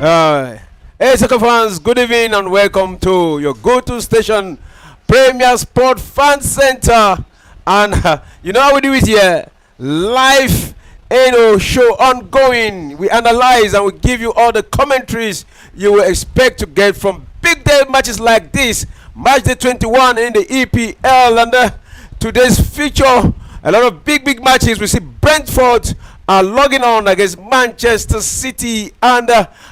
Uh, hey, soccer fans, good evening and welcome to your go-to station, Premier Sport Fan Center. And you know how we do it here, live, show ongoing. We analyze and we give you all the commentaries you will expect to get from big day matches like this, match day 21 in the EPL, and today's feature. A lot of big matches. We see Brentford are logging on against Manchester City, and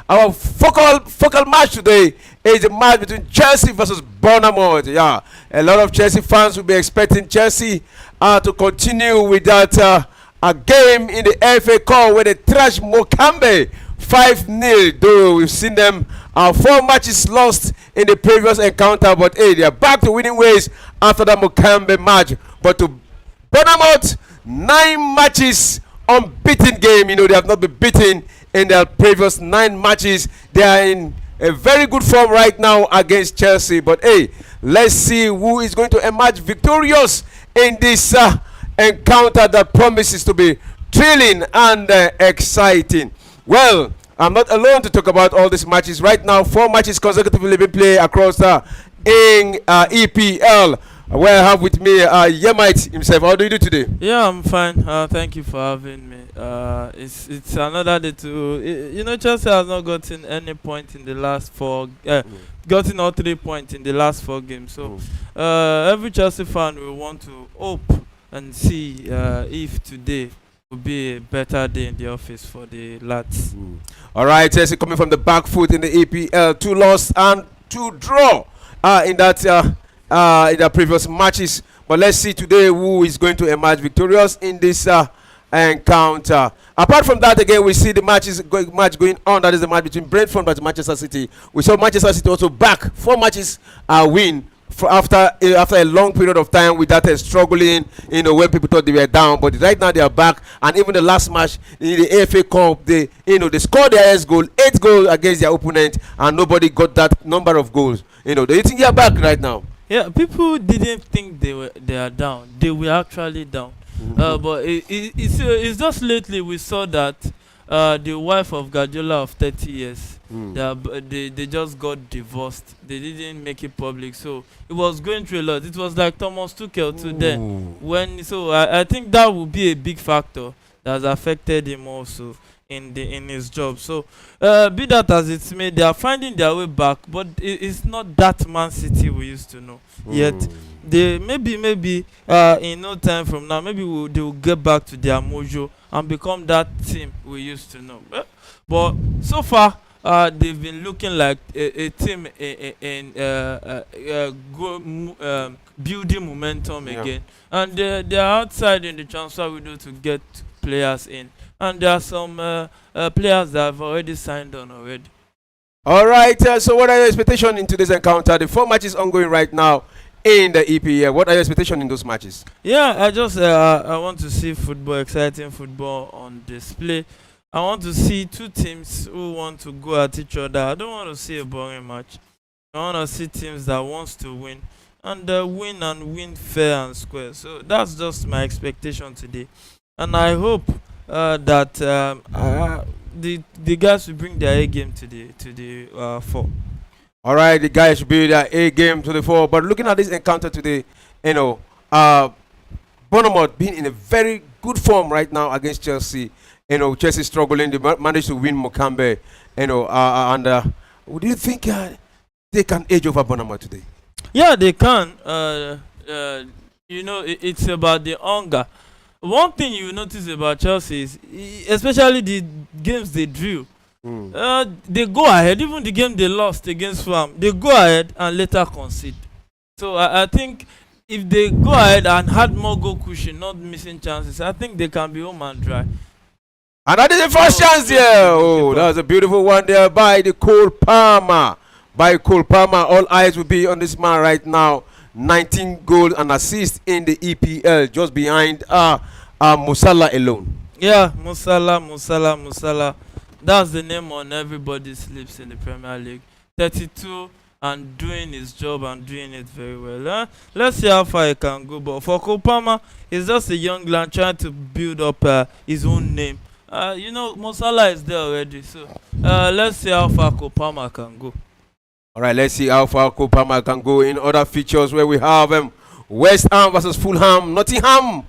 our focal match today is a match between Chelsea versus Bournemouth. Yeah, a lot of Chelsea fans will be expecting Chelsea to continue with that a game in the FA Cup where they trash Mokambe 5-0. Though we've seen them 4 matches lost in the previous encounter, but hey, they are back to winning ways after that Mokambe match. But to Bournemouth, 9 matches unbeaten game. You know, they have not been beaten in their previous 9 matches. They are in a very good form right now against Chelsea. But hey, let's see who is going to emerge victorious in this encounter that promises to be thrilling and exciting. Well, I'm not alone to talk about all these matches. Right now, 4 matches consecutively been played across in EPL. Where I have with me Yemite himself. How do you do today? Yeah, I'm fine. Thank you for having me. It's another day to Chelsea has not gotten any point in the last 4. Gotten all 3 points in the last 4 games. So every Chelsea fan will want to hope and see if today will be a better day in the office for the lads. All right, Chelsea coming from the back foot in the EPL, 2 loss and 2 draw in the previous matches. But let's see today who is going to emerge victorious in this encounter. Apart from that, again, we see the match going on. That is the match between Brentford and Manchester City. We saw Manchester City also back 4 matches win after a long period of time with that struggling. When people thought they were down, but right now they are back. And even the last match in the FA Cup, they scored their highest goal, 8 goals against their opponent, and nobody got that number of goals. Do you think they are back right now? Yeah, people didn't think they are down. They were actually down. But it's just lately we saw that the wife of Guardiola of 30 years, they just got divorced. They didn't make it public, so it was going through a lot. It was like Thomas Tuchel to then. I think that would be a big factor that has affected him also in his job. So be that as it may, they are finding their way back, but it's not that Man City we used to know yet. They maybe in no time from now, maybe they will get back to their mojo and become that team we used to know. But so far they've been looking like a team in building momentum again, and they are outside in the transfer window to get players in. And there are some players that have already signed on already. All right. So what are your expectations in today's encounter? The 4 matches ongoing right now in the EPL. What are your expectations in those matches? Yeah, I want to see football, exciting football on display. I want to see 2 teams who want to go at each other. I don't want to see a boring match. I want to see teams that wants to win and win fair and square. So that's just my expectation today, and I hope that the guys will bring their A game to the 4. All right, the guys should be their A game to the 4. But looking at this encounter today, Bournemouth being in a very good form right now against Chelsea. Chelsea struggling. They managed to win Mokambe. Do you think they can edge over Bournemouth today? Yeah, they can. It's about the hunger. One thing you notice about Chelsea is, especially the games they drew, they go ahead. Even the game they lost against Fulham, they go ahead and later concede. So I think if they go ahead and had more goal cushion, not missing chances, I think they can be home and dry. And that is the first chance here. Oh, that was a beautiful one there by the Cole Palmer. All eyes will be on this man right now. 19 goals and assists in the EPL, just behind Musala alone. Yeah, Musala. That's the name on everybody's lips in the Premier League. 32 and doing his job and doing it very well. Let's see how far he can go. But for Kopama, he's just a young lad trying to build up his own name You know, Mo Salah is there already, so let's see how far Kopama can go. All right, let's see how far Kopama can go in other features where we have West Ham versus Fulham, Nottingham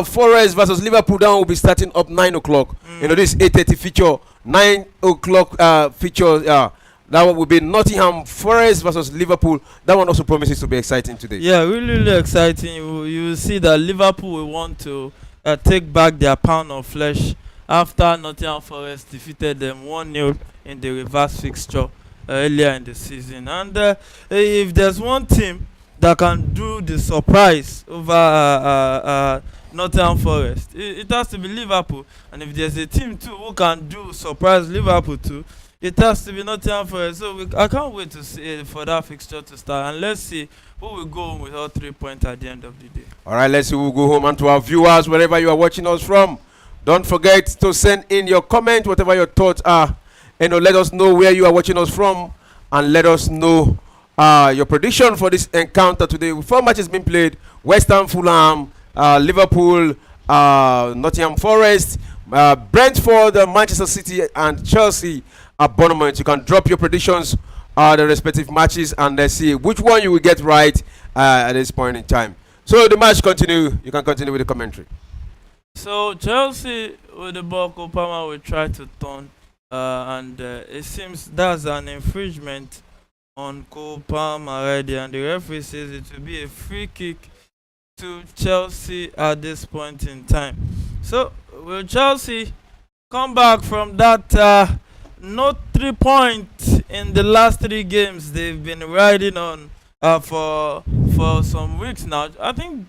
Forest versus Liverpool. That will be starting up 9 o'clock. You know, this 8:30 feature, 9 o'clock feature. That one will be Nottingham Forest versus Liverpool. That one also promises to be exciting today. Yeah, really, really exciting. You will see that Liverpool will want to take back their pound of flesh after Nottingham Forest defeated them 1-0 in the reverse fixture earlier in the season. And if there's one team that can do the surprise over Nottingham Forest, it has to be Liverpool. And if there's a team too who can do surprise Liverpool too, it has to be Nottingham Forest. So I can't wait to see for that fixture to start. And let's see who will go home with all 3 points at the end of the day. All right, let's see who will go home. And to our viewers, wherever you are watching us from, don't forget to send in your comment, whatever your thoughts are. You know, let us know where you are watching us from, and let us know your prediction for this encounter today. 4 matches being played: West Ham, Fulham, Liverpool, Nottingham Forest, Brentford, Manchester City, and Chelsea at Bournemouth. You can drop your predictions the respective matches, and let's see which one you will get right at this point in time. So the match continue. You can continue with the commentary. So Chelsea with the ball, Kopama will try to turn, and it seems that's an infringement on Kopama already, and the referee says it will be a free kick to Chelsea at this point in time. So will Chelsea come back from that no 3 points in the last 3 games they've been riding on for some weeks now? I think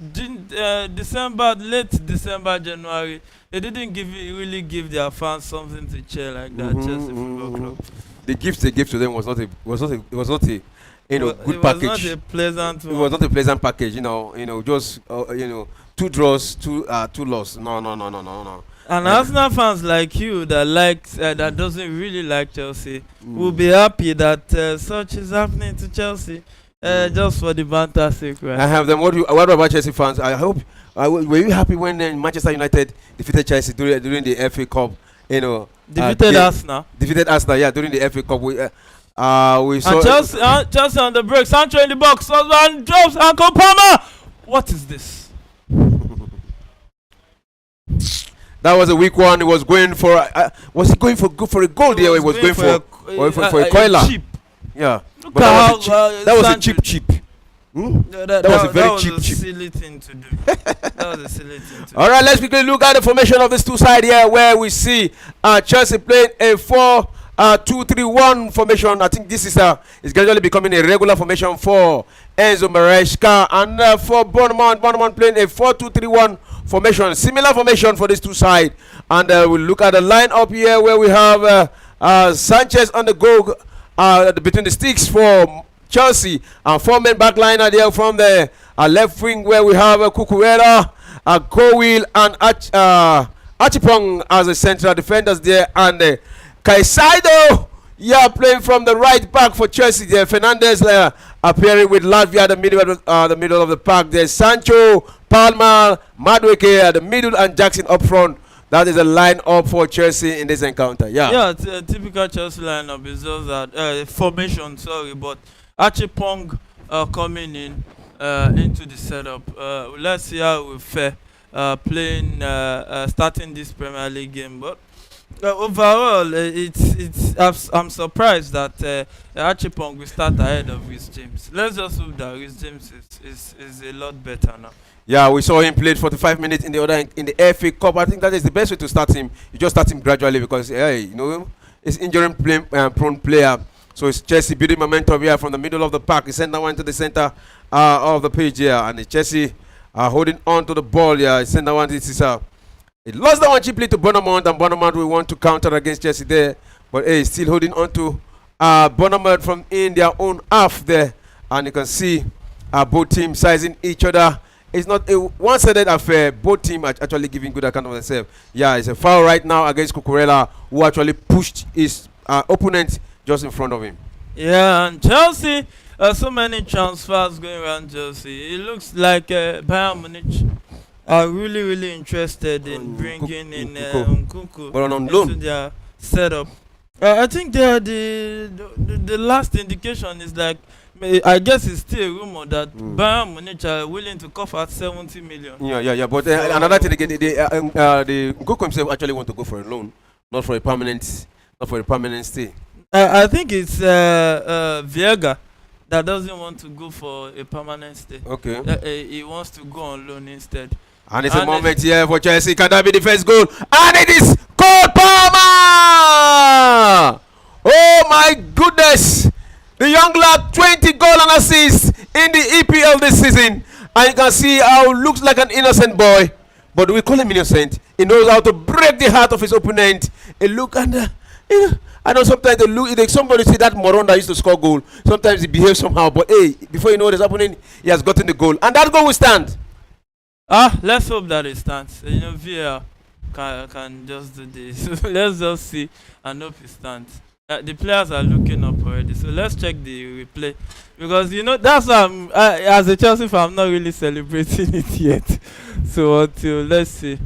December, late December, January, they didn't really give their fans something to cheer like that. Chelsea Football Club. The gift they gave to them was not a good package. It was not a pleasant one. It was not a pleasant package. Just 2 draws, 2 losses. No. And Arsenal fans like you that doesn't really like Chelsea will be happy that such is happening to Chelsea, just for the banter sake, right? I have them. What about Chelsea fans? I hope were you happy when Manchester United defeated Chelsea during the FA Cup? Defeated Arsenal. Defeated Arsenal, yeah, during the FA Cup. We saw Chelsea on the break. Sancho in the box. And drops and Kopama. What is this? That was a weak one. He was going for. Was he going for a goal there? He was going for a coiler. Cheap. Yeah. Look But at that was a cheap. That was a very cheap. Silly thing to do. That was a silly thing to do. All right, let's quickly look at the formation of these two sides here, where we see Chelsea playing a 4-2-3-1 formation. I think this is gradually becoming a regular formation for Enzo Maresca, and for Bournemouth playing a 4-2-3-1 formation. Similar formation for these two sides. And we'll look at the lineup here, where we have Sanchez on the goal between the sticks for Chelsea, and 4-man back line there from the left wing, where we have Cucurella, Cowell, and Achipong as the central defenders there, and Caicedo playing from the right back for Chelsea there. Fernandez appearing with Latvia at the middle of the park. There's Sancho, Palmer, Madueke at the middle, and Jackson up front. That is a line-up for Chelsea in this encounter. Yeah, typical Chelsea lineup is just that formation. But Achipong coming in into the setup. Let's see how we fare playing starting this Premier League game. But overall, I'm surprised that Achipong will start ahead of Reece James. Let's just hope that Reece James is a lot better now. Yeah, we saw him played 45 minutes in the FA Cup. I think that is the best way to start him. You just start him gradually, because he's injury-prone player. So it's Chelsea building momentum here from the middle of the park. He sent that one to the center of the page here, and Chelsea holding on to the ball. Yeah, he sent that one. He lost that one cheaply to Bournemouth, and Bournemouth will want to counter against Chelsea there, but he's still holding on to Bournemouth from in their own half there, and you can see both teams sizing each other. It's not a one-sided affair. Both teams are actually giving good account of themselves. Yeah, it's a foul right now against Cucurella, who actually pushed his opponent just in front of him. Yeah, and Chelsea, so many transfers going around Chelsea. It looks like Bayern Munich. are really, really interested in bringing in Nkunku but on into loan. their setup. I think they are the last indication is like, I guess it's still a rumor that Bayern Munich are willing to cover 70 million. Yeah. But another thing again, the Nkunku himself actually want to go for a loan, not for a permanent stay. I think it's Viega that doesn't want to go for a permanent stay. Okay. He wants to go on loan instead. And it's a moment here for Chelsea. Can that be the first goal? And it is Cole Palmer! Oh my goodness! The young lad, 20 goal and assists in the EPL this season. And you can see how he looks like an innocent boy. But we call him innocent. He knows how to break the heart of his opponent. He look and I know sometimes they look, somebody see that moron that used to score goal. Sometimes he behaves somehow. But hey, before you know what is happening, he has gotten the goal. And that goal will stand. Let's hope that it stands. VAR can just do this. Let's just see and hope it stands. The players are looking up already, so let's check the replay, because that's why as a Chelsea fan, I'm not really celebrating it yet. So until let's see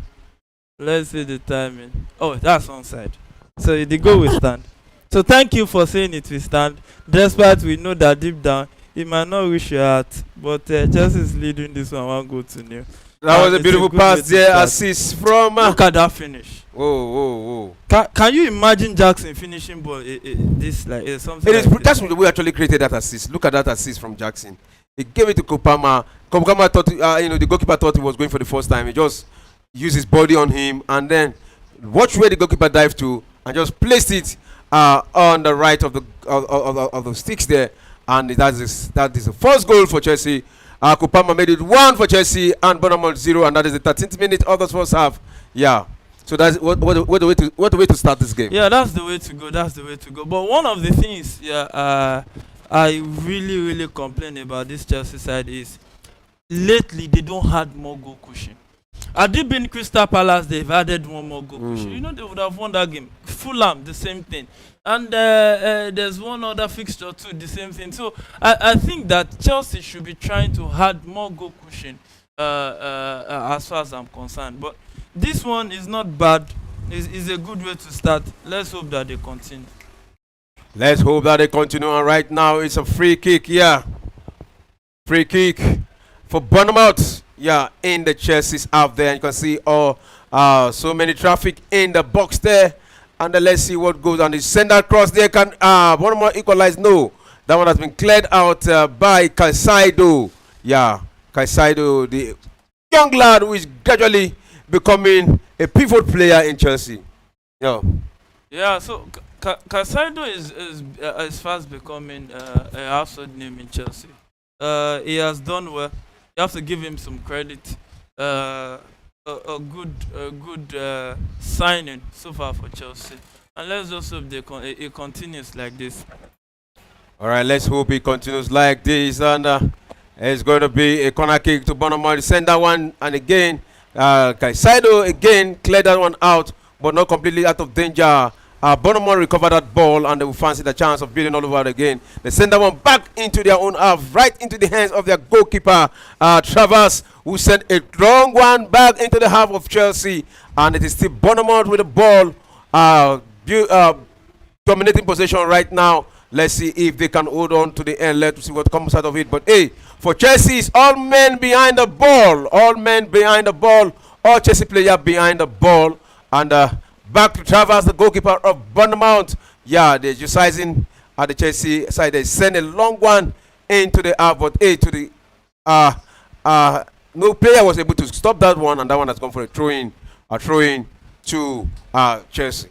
the timing. Oh, that's onside. So the goal will stand. So thank you for saying it will stand, despite we know that deep down it might not reach your heart. But Chelsea is leading this 1-0. That was a beautiful pass there, assist from. Look at that finish. Whoa. Can you imagine Jackson finishing ball? This like something. That's the way we actually created that assist. Look at that assist from Jackson. He gave it to Kopama. Kopama thought, the goalkeeper thought he was going for the first time. He just used his body on him, and then watch where the goalkeeper dived to, and just placed it on the right of the sticks there, and that is the first goal for Chelsea. Kopama made it 1 for Chelsea and Bournemouth 0, and that is the 13th minute of the first half. Yeah. So that's what the way to start this game. Yeah, that's the way to go. But one of the things, I really complain about this Chelsea side is lately they don't have more goal cushion. Had it been Crystal Palace, they've added one more goal cushion. They would have won that game. Fulham, the same thing. And there's one other fixture too, the same thing. So I think that Chelsea should be trying to add more goal cushion as far as I'm concerned. But this one is not bad. It's a good way to start. Let's hope that they continue. And right now it's a free kick. Yeah. Free kick for Bournemouth. Yeah, in the Chelsea's out there. You can see so many traffic in the box there. And let's see what goes on. The sender cross there. Can Bournemouth equalize? No. That one has been cleared out by Caicedo. Yeah, Caicedo, the young lad who is gradually becoming a pivot player in Chelsea. Yeah, so Caicedo is fast becoming a household name in Chelsea. He has done well. You have to give him some credit. A good signing so far for Chelsea, and let's just hope it continues like this. All right, let's hope it continues like this, and it's going to be a corner kick to Bournemouth. Send that one, and again, Caicedo again cleared that one out, but not completely out of danger. Bournemouth recovered that ball, and they will fancy the chance of building all over again. They send that one back into their own half, right into the hands of their goalkeeper, Travers, who sent a long one back into the half of Chelsea. And it is still Bournemouth with the ball, dominating possession right now. Let's see if they can hold on to the end. Let's see what comes out of it. But hey, for Chelsea, it's all men behind the ball. All men behind the ball. All Chelsea players behind the ball. And back to Travers, the goalkeeper of Bournemouth. Yeah, they're exercising at the Chelsea side. They send a long one into the half, but to the no player was able to stop that one, and that one has gone for a throw-in to Chelsea.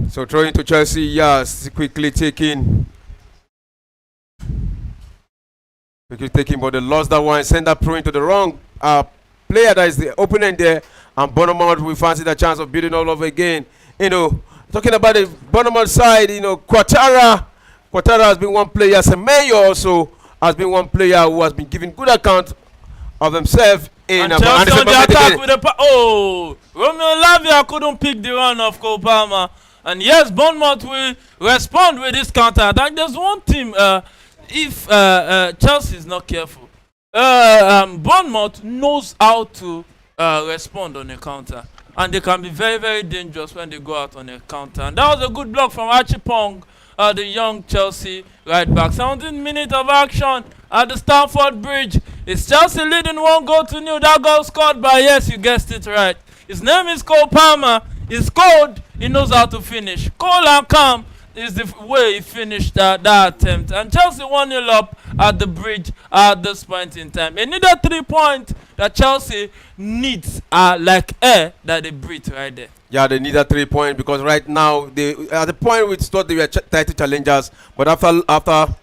So throwing to Chelsea, yes, quickly taking, but they lost that one. Send that throw into the wrong player that is the opponent there, and Bournemouth will fancy the chance of building all over again. Talking about the Bournemouth side, Quattara has been one player. Semenyo also has been one player who has been giving good account of himself in and Chelsea on the attack with Romeo Lavia couldn't pick the run of Cole Palmer. And yes, Bournemouth will respond with this counter attack. There's one team if Chelsea is not careful, Bournemouth knows how to respond on a counter, and they can be very, very dangerous when they go out on a counter. And that was a good block from Achipong, the young Chelsea right back. 17 minutes of action at the Stamford Bridge. It's Chelsea leading 1-0. That goal scored by, yes, you guessed it right, his name is Cole Palmer. He's cold, he knows how to finish. Cool and calm is the way he finished that attempt. And Chelsea 1-0 up at the Bridge at this point in time. They needed 3 points that Chelsea needs like air that they breathe right there. Yeah, they need a 3 point because right now they at the point we thought they were title challengers, but after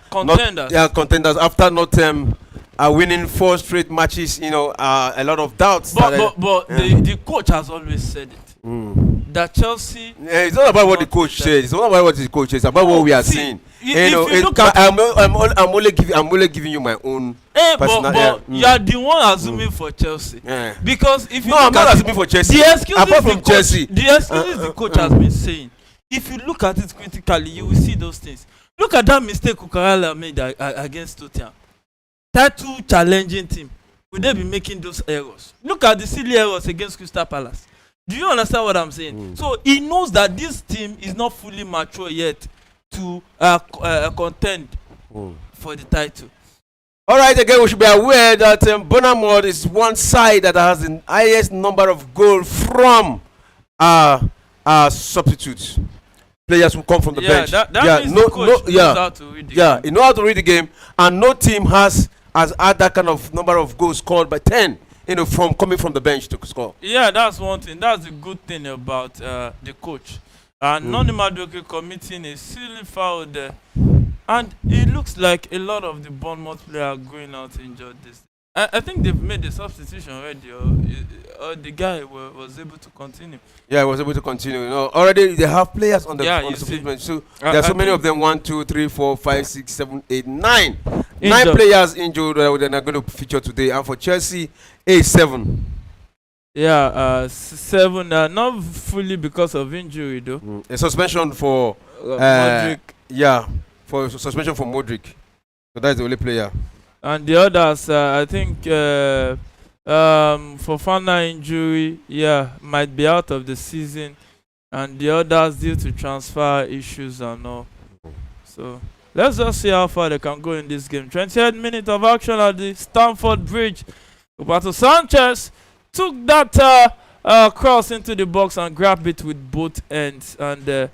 contenders, contenders after not winning 4 straight matches, a lot of doubts. But the coach has always said it. That Chelsea. Yeah, it's not about what the coach says. It's not about what the coach says. It's about what we are seeing. I'm only giving you my own. But you are the one assuming for Chelsea. Yeah. Because if you I'm not assuming for Chelsea. Apart from Chelsea, the excuses the coach has been saying. If you look at it critically, you will see those things. Look at that mistake Cucurella made against Tottenham. Title challenging team. Would they be making those errors? Look at the silly errors against Crystal Palace. Do you understand what I'm saying? So he knows that this team is not fully mature yet to contend for the title. All right, again, we should be aware that Bournemouth is one side that has the highest number of goals from substitutes. Players who come from the bench. That means the coach knows how to read the game. He knows how to read the game, and no team has had that kind of number of goals scored by 10. From coming from the bench to score. Yeah, that's one thing. That's the good thing about the coach. And Noni Madueke committing a silly foul there. And it looks like a lot of the Bournemouth players are going out injured this. I think they've made the substitution already, or the guy was able to continue. Yeah, he was able to continue. Already they have players on the substitution. So there are so many of them. 1, 2, 3, 4, 5, 6, 7, 8, 9. 9 players injured that are going to feature today. And for Chelsea, 7. Yeah, 7. Not fully because of injury though. A suspension for Modric. Yeah, for suspension for Modric. So that's the only player. And the others, I think, Fofana injury, might be out of the season, and the others due to transfer issues and all. So let's just see how far they can go in this game. 28 minutes of action at the Stamford Bridge. Roberto Sanchez took that cross into the box and grabbed it with both ends. And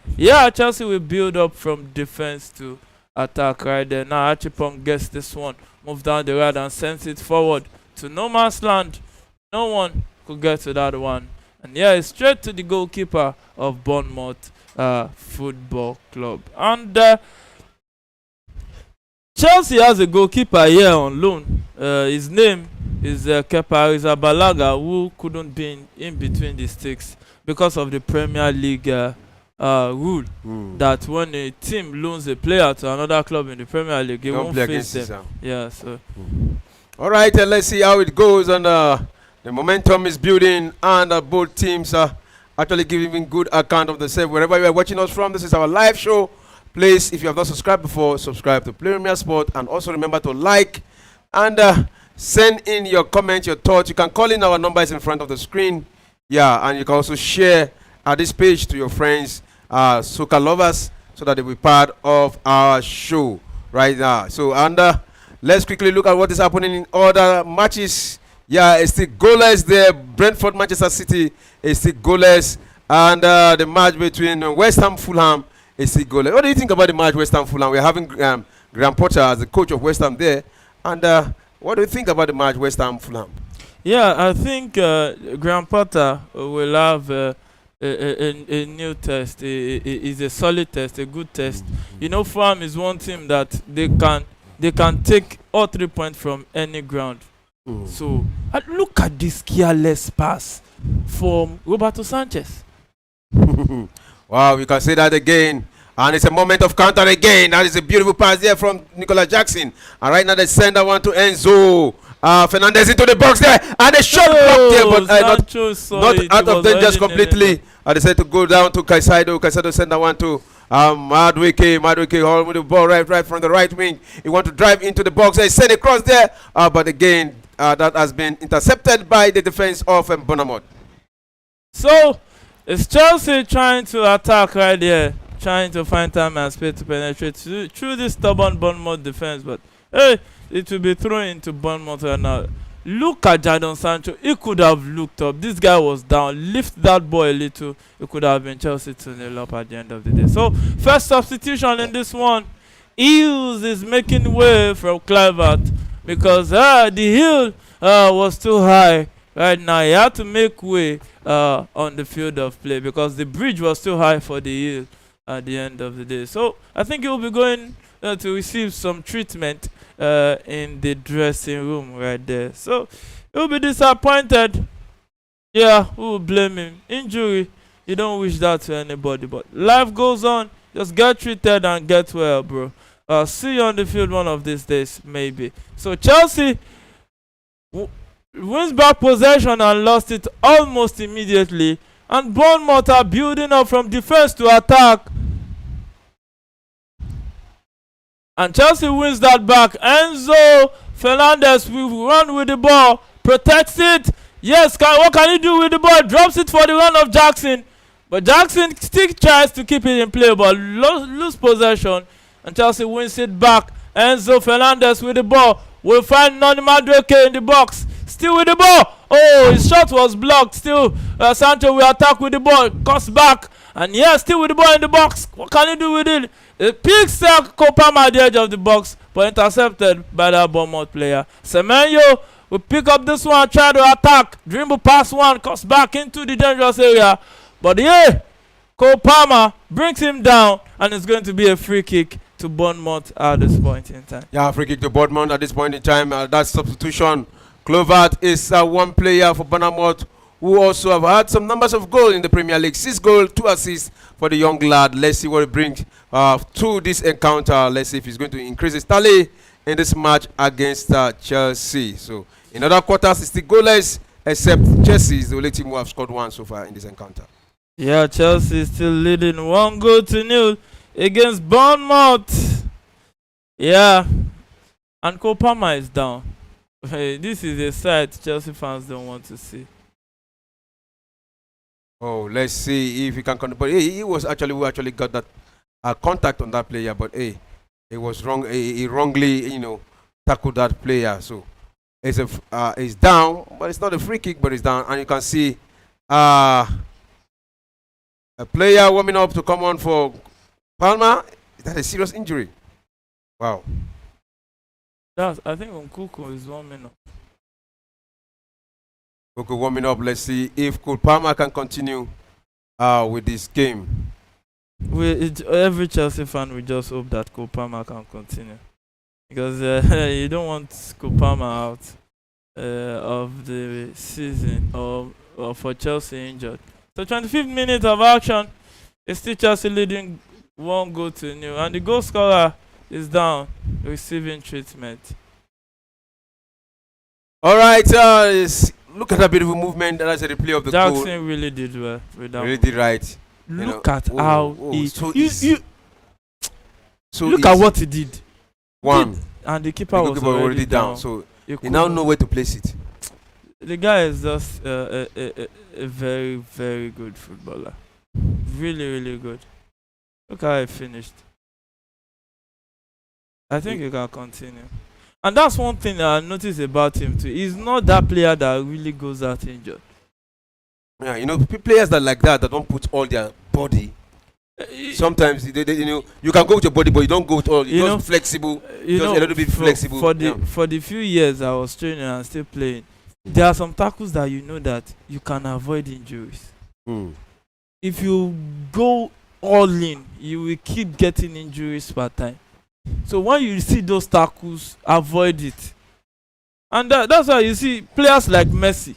Chelsea will build up from defense to attack right there. Now Achipong gets this one, moves down the right and sends it forward to no man's land. No one could get to that one. And it's straight to the goalkeeper of Bournemouth Football Club. And Chelsea has a goalkeeper here on loan. His name is Kepa Arrizabalaga, who couldn't be in between the sticks because of the Premier League rule that when a team loans a player to another club in the Premier League, it won't face them. All right, let's see how it goes. And the momentum is building, and both teams are actually giving good account of themselves. Wherever you are watching us from, this is our live show. Please, if you have not subscribed before, subscribe to Premier Sport, and also remember to like and send in your comments, your thoughts. You can call in, our numbers in front of the screen. And you can also share this page to your friends, soccer lovers, so that they will be part of our show right now. So, let's quickly look at what is happening in other matches. It's still goalless there. Brentford, Manchester City is still goalless. And the match between West Ham, Fulham is still goalless. What do you think about the match, West Ham, Fulham? We're having Graham Potter as the coach of West Ham there. And what do you think about the match, West Ham, Fulham? I think Graham Potter will have a new test. It's a solid test, a good test. Fulham is one team that they can take all 3 points from any ground. So look at this careless pass from Roberto Sanchez. Wow, we can say that again. And it's a moment of counter again. That is a beautiful pass there from Nicolas Jackson. And right now they send that one to Enzo Fernandez into the box there. And a shot blocked there, but not out of danger completely. And they said to go down to Caicedo. Caicedo sent that one to Madwike, all with the ball right from the right wing. He want to drive into the box. He send it across there, but again, that has been intercepted by the defense of Bournemouth. So it's Chelsea trying to attack right there, trying to find time and space to penetrate through this stubborn Bournemouth defense. But hey, it will be thrown into Bournemouth right now. Look at Jadon Sancho. He could have looked up. This guy was down. Lift that ball a little. It could have been Chelsea 2-0 up at the end of the day. So first substitution in this one. Eels is making way from Kluivert because the hill was too high. Right now, he had to make way on the field of play because the bridge was too high for the hill at the end of the day. So I think he will be going to receive some treatment in the dressing room right there. So he'll be disappointed. Yeah, who will blame him? Injury, you don't wish that to anybody, but life goes on. Just get treated and get well, bro. See you on the field one of these days, maybe. So Chelsea wins back possession and lost it almost immediately. And Bournemouth are building up from defense to attack. And Chelsea wins that back. Enzo Fernandez will run with the ball. Protects it. Yes, what can he do with the ball? Drops it for the run of Jackson. But Jackson still tries to keep it in play, but lose possession. And Chelsea wins it back. Enzo Fernandez with the ball. Will find Noni Madueke in the box. Still with the ball. Oh, his shot was blocked. Still, Sancho will attack with the ball. Cuts back. And yeah, still with the ball in the box. What can he do with it? It picks Kopama at the edge of the box, but intercepted by that Bournemouth player. Semenyo will pick up this one, try to attack. Dribble past one, cuts back into the dangerous area. But yeah, Kopama brings him down, and it's going to be a free kick to Bournemouth at this point in time. Yeah, free kick to Bournemouth at this point in time. That substitution. Kluivert is one player for Bournemouth who also have had some numbers of goals in the Premier League. 6 goals, 2 assists for the young lad. Let's see what he brings to this encounter. Let's see if he's going to increase his tally in this match against Chelsea. So in other quarters, it's still goalless, except Chelsea is the only team who have scored 1 so far in this encounter. Yeah, Chelsea is still leading 1-0 against Bournemouth. Yeah, and Kopama is down. Hey, this is a sight Chelsea fans don't want to see. Oh, let's see if he can. But he was actually who actually got that contact on that player. But hey, it was wrong. He wrongly, tackled that player. So it's down, but it's not a free kick, but it's down. And you can see a player warming up to come on for Palmer. Is that a serious injury? Wow. I think Nkuku is warming up. Okay, warming up. Let's see if Palmer can continue with this game. Every Chelsea fan will just hope that Palmer can continue, because you don't want Palmer out of the season or for Chelsea injured. So 25th minute of action, it's still Chelsea leading 1-0, and the goal scorer is down, receiving treatment. All right, look at that beautiful movement. That's a replay of the goal. Jackson really did well with that. Really did right. Look at how he. So look at what he did. One, and the keeper was already down. So he now know where to place it. The guy is just a very, very good footballer. Really, really good. Look how he finished. I think he can continue. And that's one thing that I noticed about him too. He's not that player that really goes out injured. Yeah, players that like that don't put all their body. Sometimes you can go with your body, but you don't go with all. You're just flexible. Just a little bit flexible. For the few years I was training and still playing, there are some tackles that that you can avoid injuries. If you go all in, you will keep getting injuries per time. So when you see those tackles, avoid it. And that's why you see players like Messi,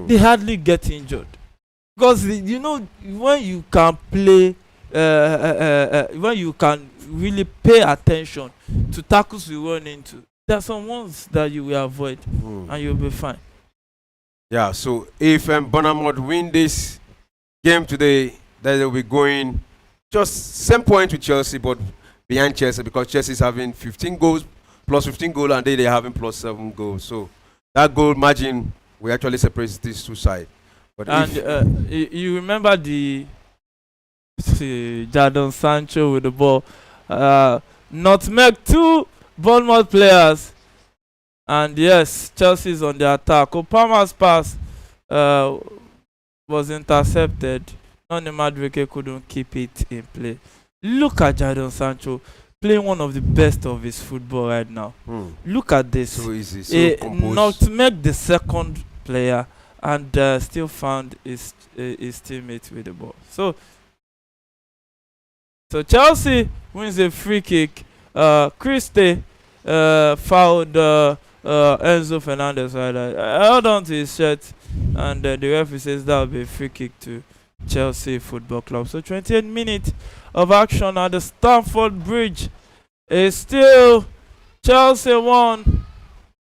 they hardly get injured. Because when you can play, when you can really pay attention to tackles you run into, there are some ones that you will avoid and you'll be fine. Yeah, so if Bournemouth win this game today, then they'll be going just same point with Chelsea, but behind Chelsea because Chelsea is having 15 goals plus 15 goals, and they're having plus 7 goals. So that goal margin will actually separate these two sides. But And you remember the Jadon Sancho with the ball, nutmeg 2 Bournemouth players, and yes, Chelsea's on the attack. Opama's pass was intercepted. Noni Madueke couldn't keep it in play. Look at Jadon Sancho playing one of the best of his football right now. Look at this. So easy, so composed. Nutmeg the second player and still found his teammate with the ball. So Chelsea wins a free kick. Christie fouled Enzo Fernandez right there. Held on to his shirt, and the referee says that will be a free kick to Chelsea Football Club. So 28 minutes of action at the Stamford Bridge. Is still Chelsea 1,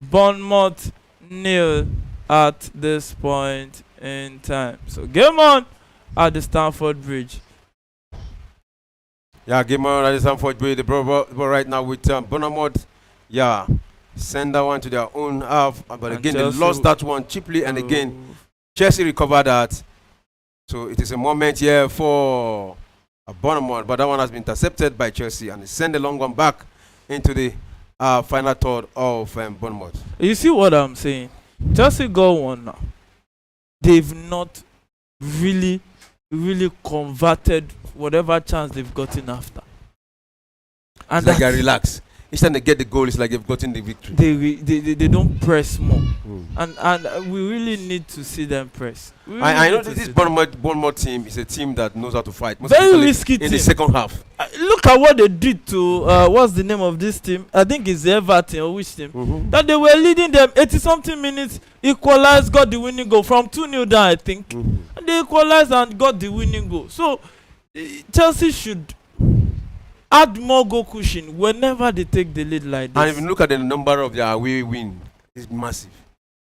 Bournemouth 0 at this point in time. So game on at the Stamford Bridge. Yeah, game on at the Stamford Bridge. The ball right now with Bournemouth. Yeah, send that one to their own half. But And again, Chelsea they lost that one cheaply. And again, Chelsea recovered that. So it is a moment here for Bournemouth. But that one has been intercepted by Chelsea. And they send the long one back into the final third of Bournemouth. You see what I'm saying? Chelsea got one now. They've not really converted whatever chance they've gotten after. And It's like they relax. Each time they get the goal, it's like they've gotten the victory. they don't press more. And we really need to see them press. I know this Bournemouth team is a team that knows how to fight. Most Very especially risky in team. the second half. Look at what they did to what's the name of this team? I think it's Everton or which team? That they were leading them 80-something minutes, equalized, got the winning goal from 2-0 down, I think. And they equalized and got the winning goal. So Chelsea should add more goal cushion whenever they take the lead like this. And if you look at the number of their away win, it's massive.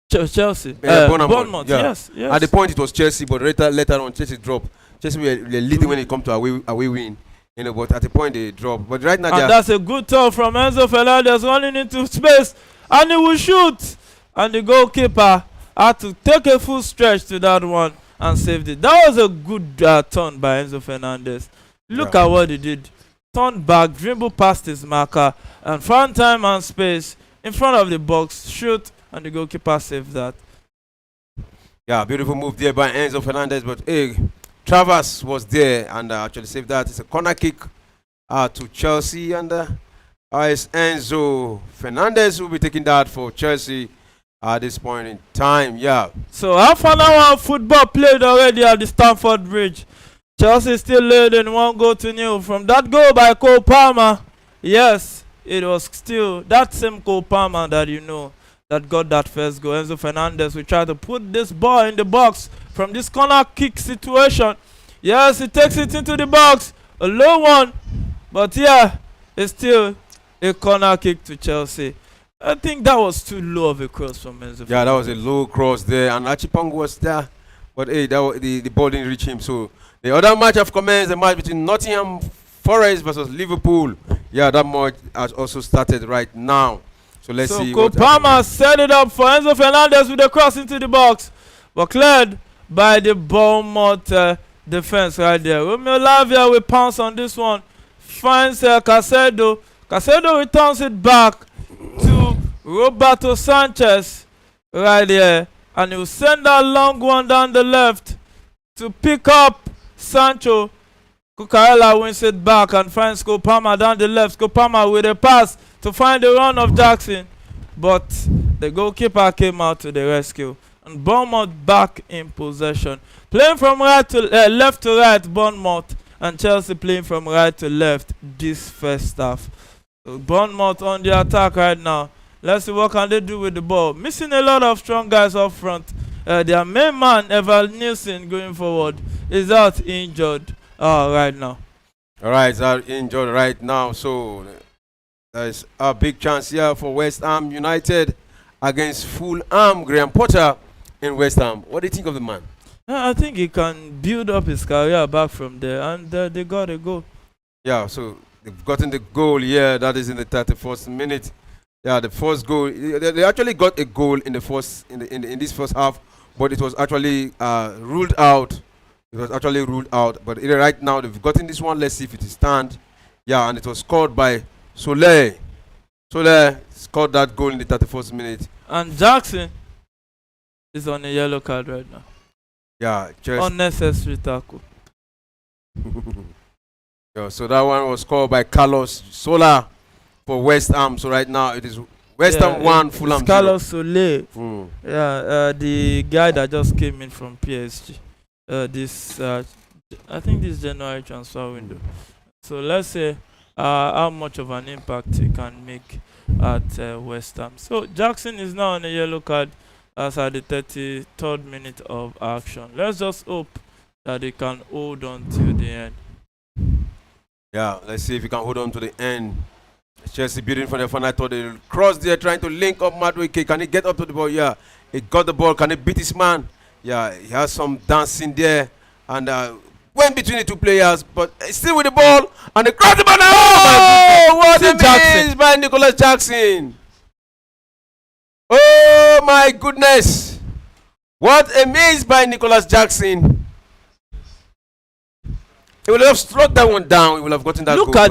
Chelsea, Bournemouth, yeah. Yes. At the point it was Chelsea, but later on Chelsea dropped. Chelsea were leading when it comes to away win, but at the point they dropped. But right now, and that's a good turn from Enzo Fernandez running into space, and he will shoot, and the goalkeeper had to take a full stretch to that one and saved it. That was a good turn by Enzo Fernandez. Look at what he did. Turned back, dribble past his marker, and found time and space in front of the box, shoot, and the goalkeeper saved that. Yeah, beautiful move there by Enzo Fernandez. But hey, Travers was there and actually saved that. It's a corner kick to Chelsea, and it's Enzo Fernandez who will be taking that for Chelsea at this point in time. Yeah. So half an hour of football played already at the Stamford Bridge. Chelsea still leading 1-0 from that goal by Cole Palmer. Yes, it was still that same Cole Palmer that you know that got that first goal. Enzo Fernandez will try to put this ball in the box from this corner kick situation. Yes, he takes it into the box. A low one. But yeah, it's still a corner kick to Chelsea. I think that was too low of a cross from Enzo Fernandez. Yeah, that was a low cross there. And Achipong was there. But hey, the ball didn't reach him. So the other match of commenced, the match between Nottingham Forest versus Liverpool. Yeah, that match has also started right now. So let's see. So Palmer set it up for Enzo Fernandez with a cross into the box, but cleared by the Bournemouth defense right there. Romeo Lavia will pounce on this one. Finds Casedo. Casedo returns it back to Roberto Sanchez right there, and he will send that long one down the left to pick up Sancho. Cucurella wins it back and finds Palmer down the left. Palmer with a pass to find the run of Jackson, but the goalkeeper came out to the rescue. And Bournemouth back in possession, playing from left to right. Bournemouth and Chelsea playing from right to left this first half. So Bournemouth on the attack right now. Let's see what can they do with the ball. Missing a lot of strong guys up front. Their main man Evan Nielsen going forward is out injured right now. All right, he's out injured right now. So there's a big chance here for West Ham United against Fulham. Graham Potter in West Ham. What do you think of the man? I think he can build up his career back from there, and they got a goal. Yeah, so they've gotten the goal here. That is in the 31st minute. Yeah, the first goal. They actually got a goal in the first in this first half, but it was actually ruled out. It was actually ruled out. But right now they've gotten this one. Let's see if it is stand. Yeah, and it was scored by Soleil. Soleil scored that goal in the 31st minute. And Jackson is on a yellow card right now. Yeah, just Unnecessary tackle. yeah, so that one was scored by Carlos Sola for West Ham. So right now it is West Ham 1, Fulham 0. Carlos Soler. Yeah, the guy that just came in from PSG. This I think this January transfer window. So let's say how much of an impact he can make at West Ham. So Jackson is now on a yellow card as at the 33rd minute of action. Let's just hope that they can hold on till the end. Yeah, let's see if he can hold on to the end. Chelsea beating for the final. I thought they crossed there trying to link up Madueke. Can he get up to the ball? Yeah, he got the ball. Can he beat his man? Yeah, he has some dancing there. And went between the two players, but still with the ball. And they crossed the ball. Oh, what a miss by Nicholas Jackson. Oh, my goodness. What a miss by Nicholas Jackson. He would have struck that one down. He would have gotten that look goal.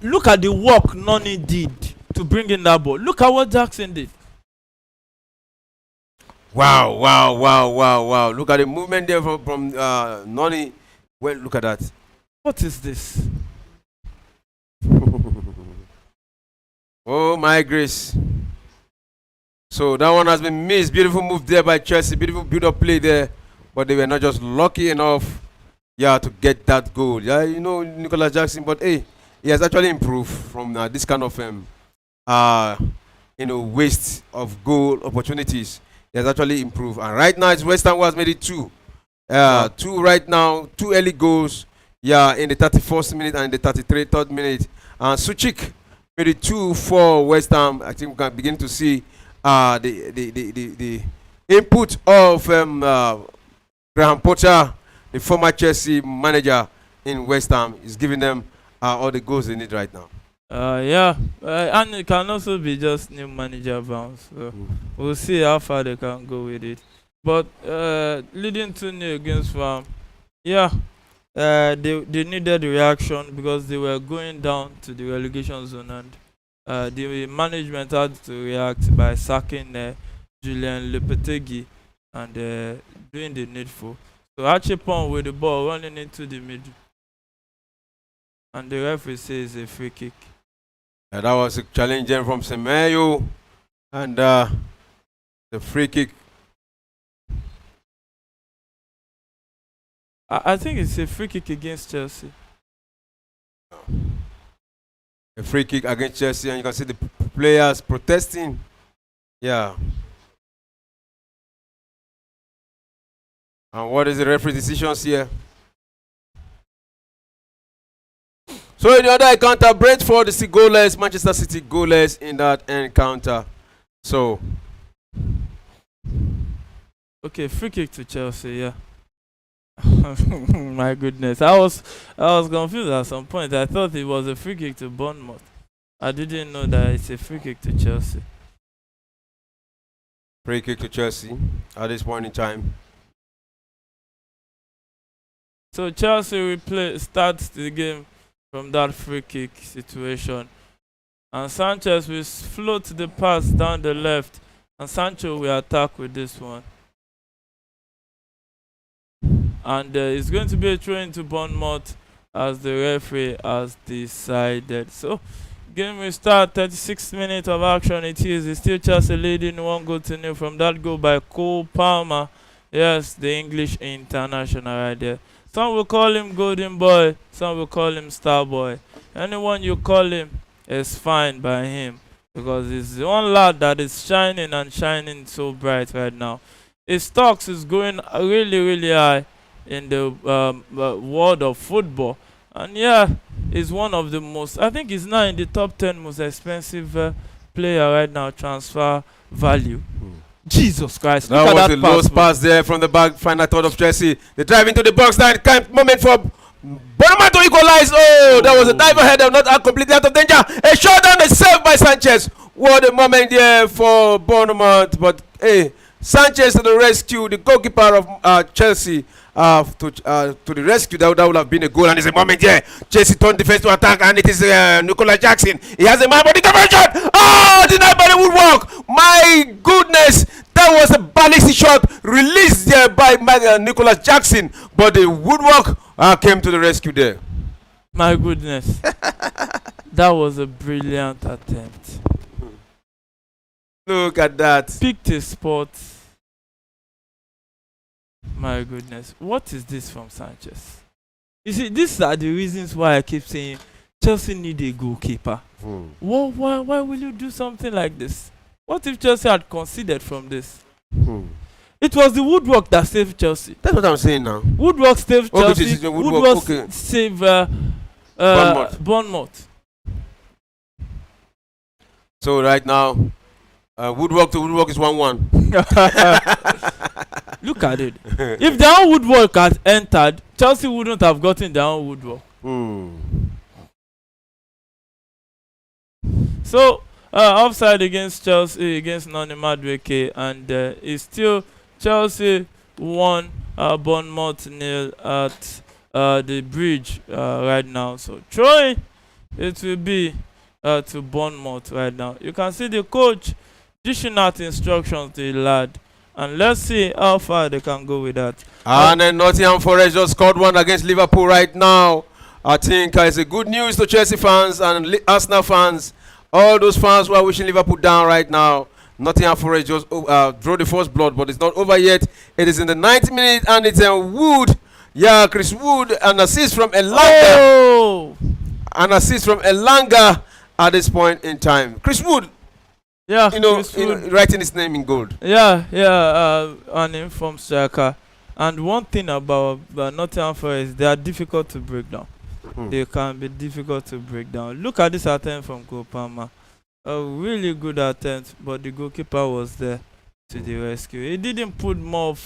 Look at the work Noni did to bring in that ball. Look at what Jackson did. Wow, wow, wow, wow, wow. Look at the movement there from Noni. Well, look at that. What is this? Oh, my grace. So that one has been missed. Beautiful move there by Chelsea. Beautiful build-up play there. But they were not just lucky enough, yeah, to get that goal. Yeah, you know, Nicholas Jackson. But hey, he has actually improved from this kind of waste of goal opportunities. He has actually improved. And right now, it's West Ham who has made it two. Two right now, two early goals. Yeah, in the 31st minute and in the 33rd minute. And Suchik made it 2 for West Ham. I think we can begin to see the input of Graham Potter, the former Chelsea manager in West Ham, is giving them all the goals they need right now. Yeah, and it can also be just new manager bounce. So we'll see how far they can go with it. But leading to new against Farm, yeah, they needed reaction because they were going down to the relegation zone, and the management had to react by sacking Julian Lopetegui and doing the needful. So Achepon with the ball running into the middle, and the referee says a free kick. That was a challenge from Semeyo, and the free kick. I think it's a free kick against Chelsea. A free kick against Chelsea, and you can see the players protesting. Yeah. And what is the referee decisions here? So in the other encounter, Brentford is still goalless, Manchester City goalless in that encounter. So okay, free kick to Chelsea, yeah. My goodness. I was confused at some point. I thought it was a free kick to Bournemouth. I didn't know that it's a free kick to Chelsea. Free kick to Chelsea at this point in time. So Chelsea starts the game from that free kick situation. And Sanchez will float the pass down the left. And Sancho will attack with this one. And it's going to be a throw into Bournemouth as the referee has decided. So, game will start, 36 minutes of action it is. It's still Chelsea leading 1-0 from that goal by Cole Palmer. Yes, the English international right there. Some will call him Golden Boy, some will call him Star Boy. Anyone you call him is fine by him, because he's the one lad that is shining and shining so bright right now. His stocks is going really, really high in the world of football. And yeah, he's one of the most, I think he's now in the top 10 most expensive player right now, transfer value. Jesus Christ. That Look was at a that lost pass there from the back, final third of Chelsea. They drive into the box now. Kind moment for Bournemouth to equalize. Oh, that was a dive ahead. Not out completely out of danger. A showdown, a save by Sanchez. What a moment there for Bournemouth. But hey, Sanchez to the rescue. The goalkeeper of Chelsea to the rescue. That would have been a goal. And it's a moment here. Chelsea turned defense to attack, and it is Nicolas Jackson. He has a man, but intervention. Oh, denied by the woodwork. My goodness. That was a ballistic shot released there by Nicolas Jackson, but the woodwork came to the rescue there. My goodness. That was a brilliant attempt. Look at that. Picked a spot. My goodness. What is this from Sanchez? You see, these are the reasons why I keep saying Chelsea need a goalkeeper. Why will you do something like this? What if Chelsea had conceded from this? It was the woodwork that saved Chelsea. That's what I'm saying now. Woodwork saved Chelsea. Woodwork saved Bournemouth. So right now, woodwork to woodwork is 1-1. Look at it. If their own woodwork had entered, Chelsea wouldn't have gotten their own woodwork. So, offside against Chelsea, against Noni Madueke, and it's still Chelsea 1, Bournemouth 0 at the bridge right now. So, throwing it will be to Bournemouth right now. You can see the coach dishing out instructions to the lad, and let's see how far they can go with that. And then Nottingham Forest just scored one against Liverpool right now. I think it's a good news to Chelsea fans and Arsenal fans. All those fans who are wishing Liverpool down right now. Nottingham Forest just drew the first blood, but it's not over yet. It is in the 90th minute, and it's Wood. Yeah, Chris Wood, an assist from Elanga. Oh! An assist from Elanga at this point in time. Chris Wood. Yeah, writing his name in gold. Yeah, an informed striker. And one thing about Nottingham Forest, they are difficult to break down. They can be difficult to break down. Look at this attempt from Cole Palmer. A really good attempt, but the goalkeeper was there to the rescue. He didn't put more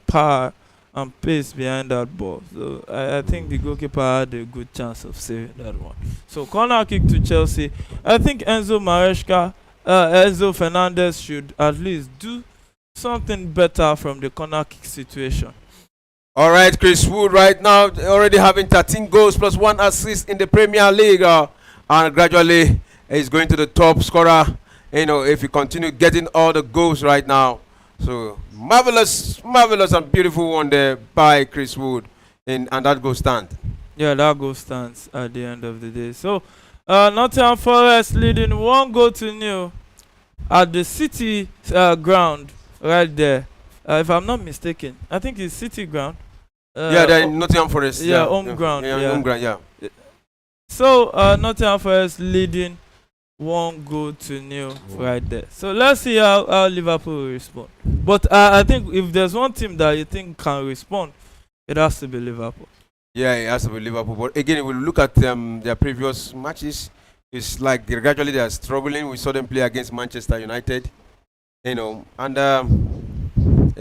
power and pace behind that ball. So I think the goalkeeper had a good chance of saving that one. So corner kick to Chelsea. I think Enzo Fernandez should at least do something better from the corner kick situation. All right, Chris Wood right now already having 13 goals plus 1 assist in the Premier League, and gradually he's going to the top scorer. If he continue getting all the goals right now, so marvelous and beautiful one there by Chris Wood, and that goal stands. Yeah, that goal stands at the end of the day. So Nottingham Forest leading 1-0 at the City ground right there. If I'm not mistaken, I think it's City ground. They're in Nottingham Forest. Home ground. Home ground, yeah. So Nottingham Forest leading 1-0 right there. So let's see how Liverpool will respond. But I think if there's one team that you think can respond, it has to be Liverpool. Yeah, it has to be Liverpool. But again, if we look at their previous matches, it's like gradually they are struggling. We saw them play against Manchester United, and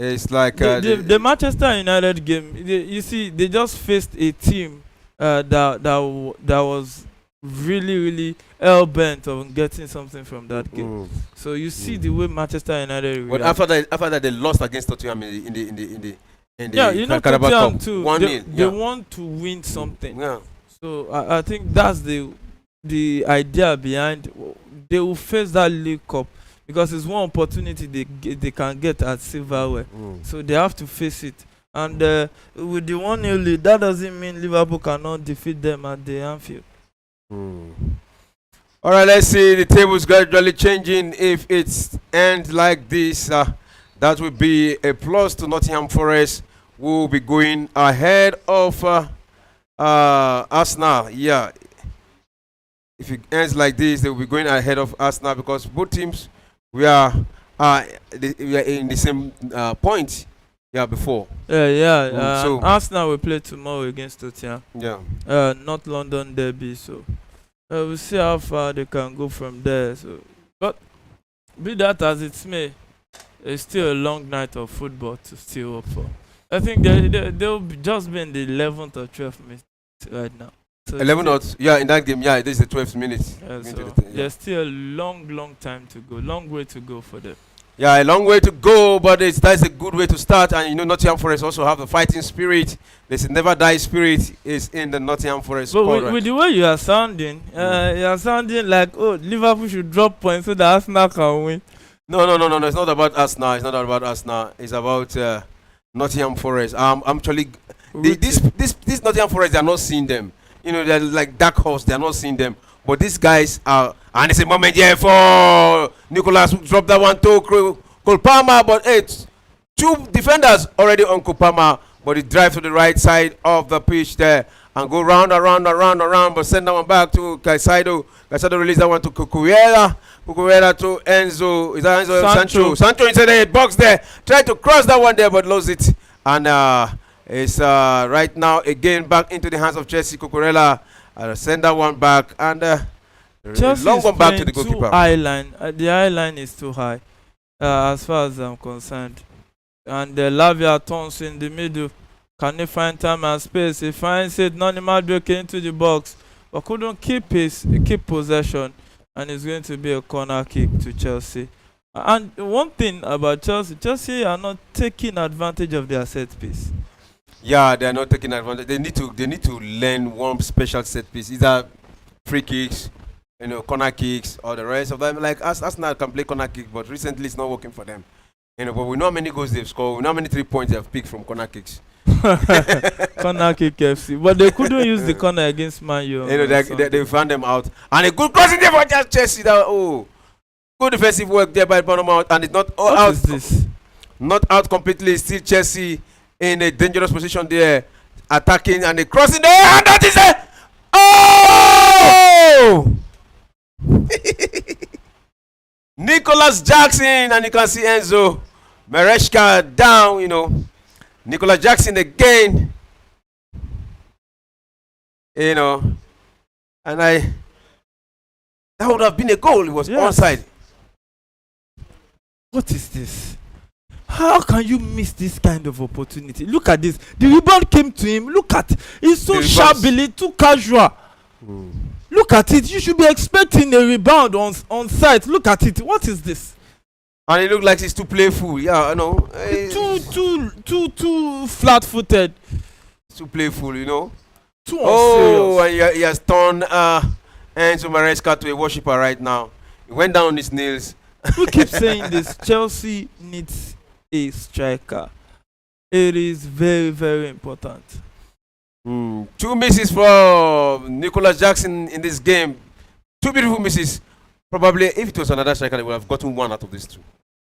it's like the Manchester United game. You see, they just faced a team that was really hell bent on getting something from that game. So you see the way Manchester United. But after that, they lost against Tottenham in the Carabao Cup. Too. 1-0. They want to win something. Yeah. So I think that's the idea behind. They will face that League Cup because it's one opportunity they can get at silverware. So they have to face it. And with the 1-0 lead, that doesn't mean Liverpool cannot defeat them at the Anfield. All right, let's see the tables gradually changing. If it ends like this, that will be a plus to Nottingham Forest. Will be going ahead of Arsenal. Yeah, if it ends like this, they will be going ahead of Arsenal because both teams we are in the same point. Yeah, before. So Arsenal will play tomorrow against Tottenham. Yeah. Not London derby. So we'll see how far they can go from there. So, but be that as it may, it's still a long night of football to still hope for. I think they'll just be in the 11th or 12th minute right now. So 11 or yeah, in that game, yeah, this is the 12th minute. yeah, Into so the thing, yeah. there's still a long time to go, long way to go for them. Yeah, a long way to go, but that's a good way to start. And you know, Nottingham Forest also have the fighting spirit. This never die spirit is in the Nottingham Forest But squad. with the way you are sounding, you are sounding like, oh, Liverpool should drop points so that Arsenal can win. No. It's not about us now. It's not about us now. It's about Nottingham Forest. Actually, this Nottingham Forest, they are not seeing them. You know, they're like dark horse. They are not seeing them. But these guys are, and it's a moment here for Nicholas who dropped that one to Cole Palmer. But it's two defenders already on Cole Palmer. But he drives to the right side of the pitch there and go round, but send that one back to Caicedo. Caicedo release that one to Cucurella. Cucurella to Enzo. Is that Enzo? Sancho. Sancho inside the box there. Tried to cross that one there, but lost it. And it's right now again back into the hands of Chelsea. Cucurella send that one back. And Chelsea long is one back to the playing goalkeeper. too high line. The high line is too high, as far as I'm concerned. And Lavia turns in the middle. Can he find time and space? He finds it. Noni Madueke into the box, but couldn't keep possession. And it's going to be a corner kick to Chelsea. And one thing about Chelsea are not taking advantage of their set piece. Yeah, they are not taking advantage. They need to learn one special set piece. Either free kicks, you know, corner kicks, or the rest of them. Like Arsenal can play corner kick, but recently it's not working for them. You know, but we know how many goals they've scored. We know how many 3 points they've picked from corner kicks. Corner kick FC, but they couldn't use the corner against Man U. You know, they found them out, and a good crossing there for just Chelsea. Good defensive work there by Bournemouth, and it's not all What out. is this? Not out completely. Still Chelsea in a dangerous position there, attacking and a crossing there, and that is it. Oh! Nicholas Jackson, and you can see Enzo Mereshka down. You know, Nicholas Jackson again. You know, and that would have been a goal. It was onside. What is this? How can you miss this kind of opportunity? Look at this. The rebound came to him. Look at it. It's so shabbily, too casual. Look at it. You should be expecting a rebound on site. Look at it. What is this? And it looked like he's too playful. Yeah, I know. Too flat-footed. Too playful, you know. Too unserious. And he has turned Enzo Maresca to a worshipper right now. He went down on his knees. We keep saying this. Chelsea needs a striker. It is very, very important. 2 misses for Nicholas Jackson in this game. 2 beautiful misses. Probably if it was another striker, they would have gotten 1 out of these 2.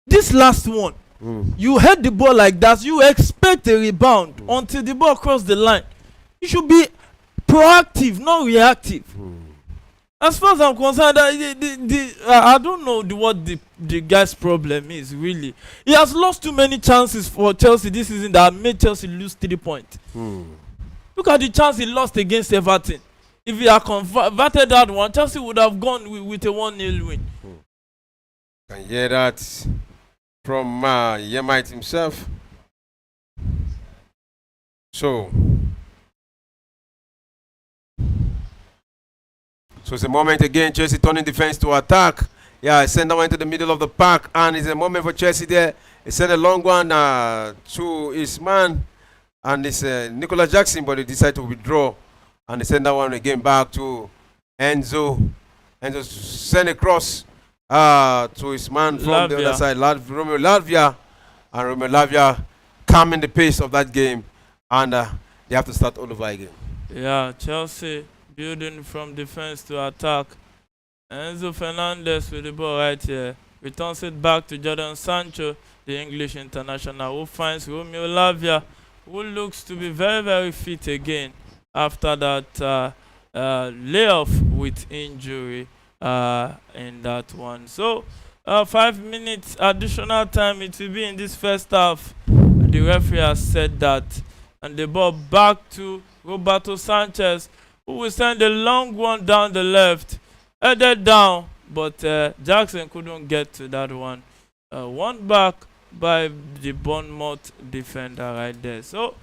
This last one, you head the ball like that, you expect a rebound until the ball crossed the line. You should be proactive, not reactive. As far as I'm concerned, I don't know what the guy's problem is, really. He has lost too many chances for Chelsea this season that made Chelsea lose 3 points. Look at the chance he lost against Everton. If he had converted that one, Chelsea would have gone with a 1-0 win. Can hear that from Yemite himself. So it's a moment again. Chelsea turning defense to attack. Yeah, send that one into the middle of the park, and it's a moment for Chelsea there. He sent a long one to his man, and it's Nicholas Jackson, but he decided to withdraw, and he sent that one again back to Enzo. Enzo sent across to his man from the other side, Romeo Lavia, and Romeo Lavia calming the pace of that game, and they have to start all over again. Yeah, Chelsea building from defense to attack. Enzo Fernandez with the ball right here. Returns it back to Jadon Sancho, the English international, who finds Romeo Lavia, who looks to be very, very fit again after that layoff with injury in that one. So 5 minutes additional time it will be in this first half. The referee has said that. And the ball back to Roberto Sanchez, who will send a long one down the left. Headed down, but Jackson couldn't get to that one. One back by the Bournemouth defender right there. So,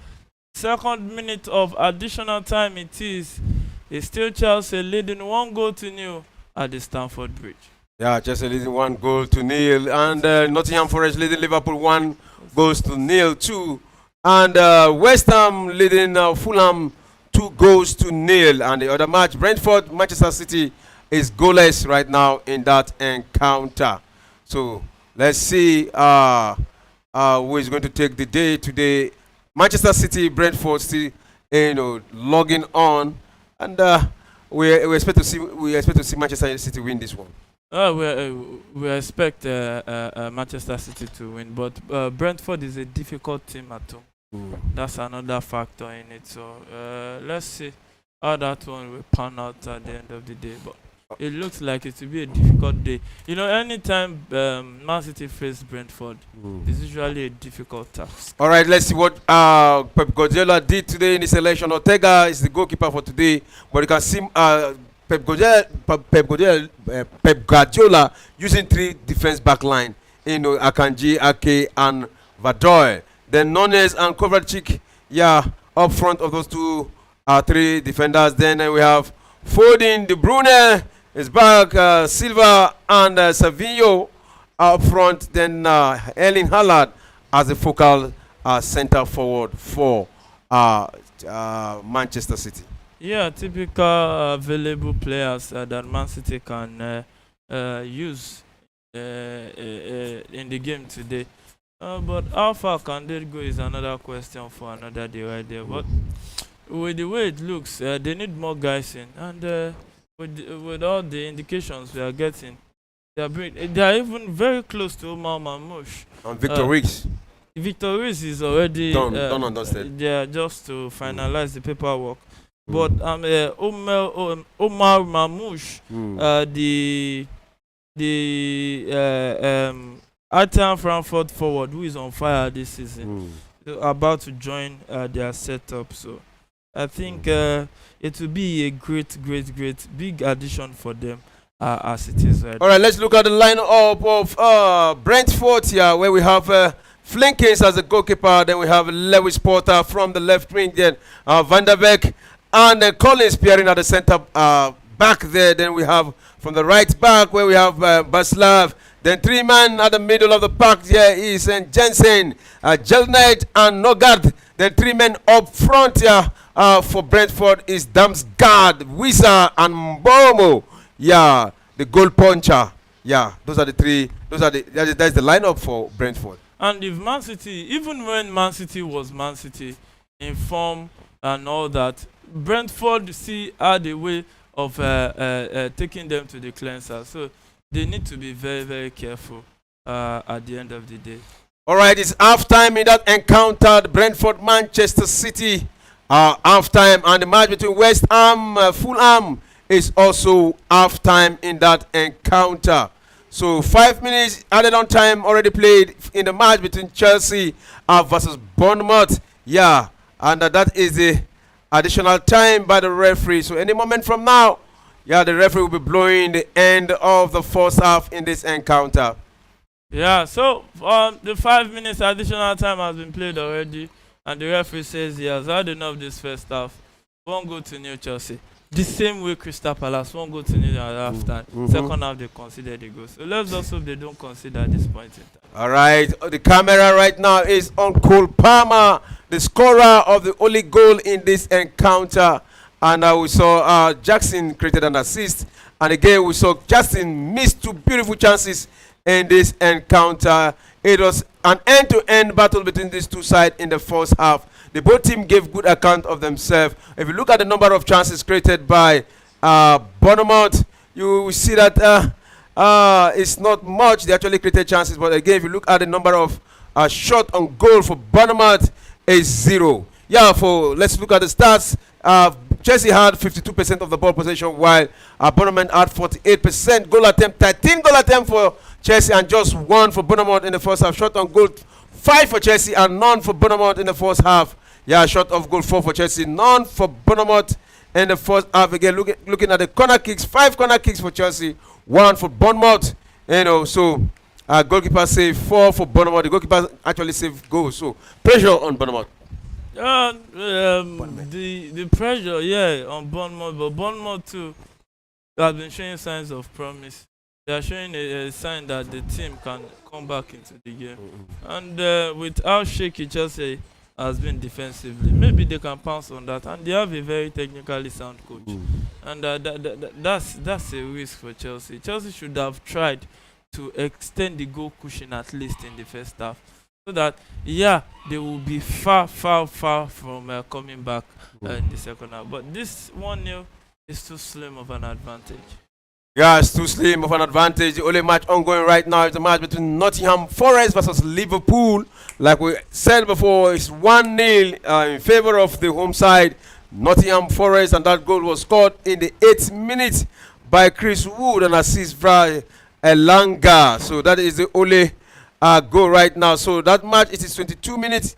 second minute of additional time it is. It's still Chelsea leading 1-0 at the Stamford Bridge. Yeah, Chelsea leading 1-0, and Nottingham Forest leading Liverpool 1-0 too, and West Ham leading Fulham 2-0, and the other match, Brentford Manchester City, is goalless right now in that encounter. So let's see who is going to take the day today. Manchester City, Brentford still logging on, and we expect to see Manchester City win this one. We expect Manchester City to win, but Brentford is a difficult team at home. That's another factor in it. So let's see how that one will pan out at the end of the day. But it looks like it will be a difficult day. Anytime Man City face Brentford, it's usually a difficult task. All right, let's see what Pep Guardiola did today in the selection. Ortega is the goalkeeper for today, but you can see Pep Guardiola using 3 defense back line. Akanji, Ake, and Vadoy. Then Nunes and Kovacic, up front of those 3 defenders. Then we have Foden, De Bruyne is back, Silva and Savinho up front. Then Erling Haaland as a focal center forward for Manchester City. Yeah, typical available players that Man City can use in the game today. But how far can they go is another question for another day right there. But with the way it looks, they need more guys in. And with all the indications we are getting, they are even very close to Omar Mamouche. And Victor Riggs. Victor Riggs is already done and dusted. Yeah, just to finalize the paperwork. But Omar Mamouche, the Atam Frankfurt forward, who is on fire this season, about to join their setup. So I think it will be a great big addition for them as it is right. All right, let's look at the lineup of Brentford here, where we have Flinkins as a goalkeeper. Then we have Lewis Porter from the left wing. Then Van der Beek and Collins appearing at the center back there. Then we have from the right back where we have Baslav. Then 3 men at the middle of the park here is Jensen, Jelnet and Nogard. Then 3 men up front here for Brentford is Damsgaard, Wisa and Mbomo. Yeah, the goal puncher. Yeah, those are the 3. That's the lineup for Brentford. And if Man City, even when Man City was Man City in form and all that, Brentford had a way of taking them to the cleanser. So they need to be very, very careful at the end of the day. All right, it's halftime in that encounter. Brentford, Manchester City, halftime, and the match between West Ham, Fulham is also halftime in that encounter. So 5 minutes added on time already played in the match between Chelsea versus Bournemouth. Yeah, and that is the additional time by the referee. So any moment from now, the referee will be blowing the end of the first half in this encounter. Yeah, so the 5 minutes additional time has been played already, and the referee says he has had enough this first half. 1-0 Chelsea. The same way Crystal Palace 1-0 at half time. Second half they considered the goal. So let's just hope they don't consider this point in time. All right, the camera right now is on Cole Palmer, the scorer of the only goal in this encounter. And we saw Jackson created an assist. And again, we saw Justin miss 2 beautiful chances in this encounter. It was an end-to-end battle between these 2 sides in the first half. The both teams gave good account of themselves. If you look at the number of chances created by Bournemouth, you will see that it's not much. They actually created chances. But again, if you look at the number of shots on goal for Bournemouth, is 0. Yeah, let's look at the stats. Chelsea had 52% of the ball possession, while Bournemouth had 48%. Goal attempt, 13 goal attempt for Chelsea and just 1 for Bournemouth in the first half. Shot on goal, 5 for Chelsea and none for Bournemouth in the first half. Yeah, shot of goal, 4 for Chelsea, none for Bournemouth in the first half. Again, looking at the corner kicks, 5 corner kicks for Chelsea, 1 for Bournemouth. So goalkeeper save 4 for Bournemouth. The goalkeeper actually saved goals. So pressure on Bournemouth. The pressure, yeah, on Bournemouth, but Bournemouth too has been showing signs of promise. They are showing a sign that the team can come back into the game. And with how shaky Chelsea has been defensively, maybe they can pounce on that. And they have a very technically sound coach. And that's a risk for Chelsea. Chelsea should have tried to extend the goal cushion at least in the first half, so that they will be far from coming back in the second half. But this 1-0 is too slim of an advantage. Yeah, it's too slim of an advantage. The only match ongoing right now is the match between Nottingham Forest versus Liverpool. Like we said before, it's 1-0 in favor of the home side, Nottingham Forest, and that goal was scored in the 8th minute by Chris Wood and assist by Elanga. So that is the only goal right now. So that match, it is 22 minutes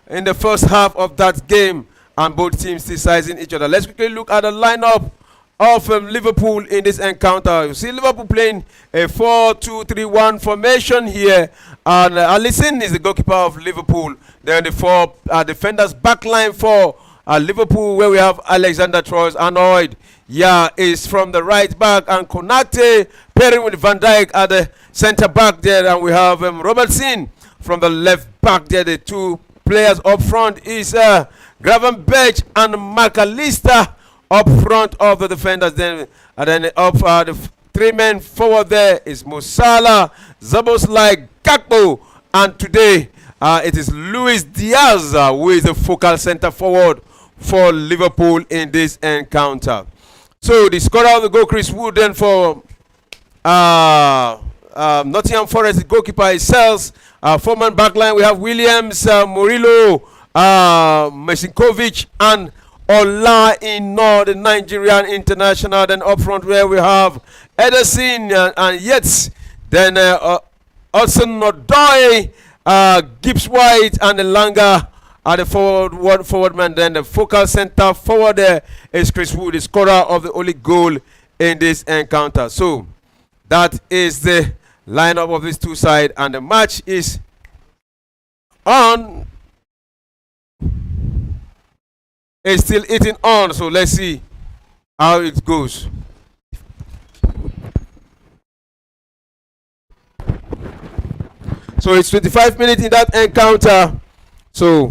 in the first half of that game, and both teams still sizing each other. Let's quickly look at the lineup of Liverpool in this encounter. You see Liverpool playing a 4-2-3-1 formation here, and Alisson is the goalkeeper of Liverpool. Then the 4 defenders backline for Liverpool, where we have Alexander Troyes-Arnold is from the right back, and Konate pairing with Van Dijk at the center back there, and we have Robertson from the left back there. The 2 players up front is Gravenberch and McAllister up front of the defenders. Then up the 3 men forward there is Musala, Szoboszlai, Gakpo, and today it is Luis Diaz who is the focal center forward for Liverpool in this encounter. So the scorer of the goal, Chris Wood, then for Nottingham Forest, the goalkeeper is Sells. 4-man backline, we have Williams, Murillo, Mesinkovic, and Ola Ino, the Nigerian international. Then up front where we have Ederson and Yates. Then Hudson Odoi, Gibbs White, and Elanga are the forward man. Then the focal center forward there is Chris Wood, the scorer of the only goal in this encounter. So that is the lineup of these two sides, and the match is on. It's still eating on, so let's see how it goes. So it's 25 minutes in that encounter. So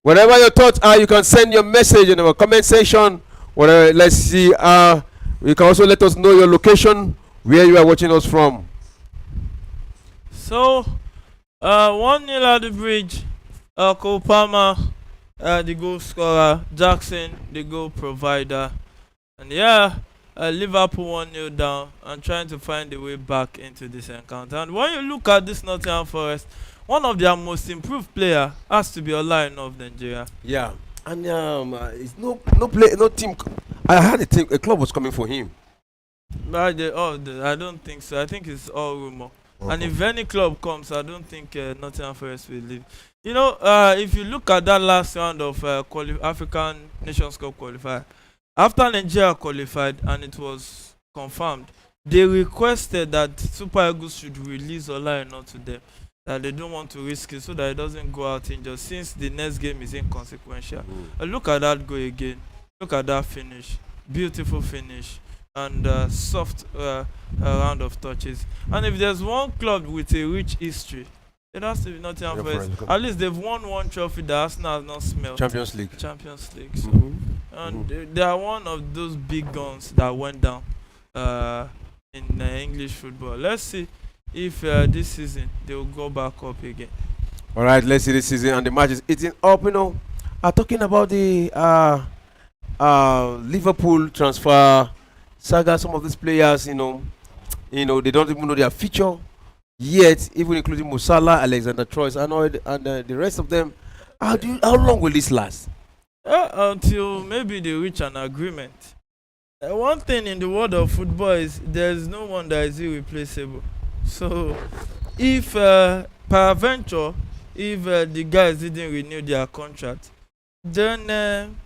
whatever your thoughts are, you can send your message in our comment section. Whatever, let's see. You can also let us know your location, where you are watching us from. So 1-0 at the bridge. Cole Palmer, the goal scorer, Jackson, the goal provider, and Liverpool 1-0 down and trying to find a way back into this encounter. And when you look at this Nottingham Forest, one of their most improved player has to be Ola Ino of Nigeria. Yeah, and it's no team. I had a club was coming for him. I don't think so. I think it's all rumor. And if any club comes, I don't think Nottingham Forest will leave. You know, if you look at that last round of African Nations Cup qualifier, after Nigeria qualified and it was confirmed, they requested that Super Eagles should release Ola Ino to them. That they don't want to risk it so that it doesn't go out injured, since the next game is inconsequential. Look at that goal again. Look at that finish. Beautiful finish. And soft round of touches. And if there's one club with a rich history, it has to be Nottingham Forest. At least they've won one trophy that Arsenal has not smelled. Champions League. So, and they are one of those big guns that went down in English football. Let's see if this season they will go back up again. All right, let's see this season, and the match is eating up. You know, talking about the Liverpool transfer saga. Some of these players, you know, they don't even know their future yet, even including Musala, Alexander Troyes-Arnold, and the rest of them. How long will this last? Until maybe they reach an agreement. One thing in the world of football is there's no one that is irreplaceable. So if peradventure, if the guys didn't renew their contract, then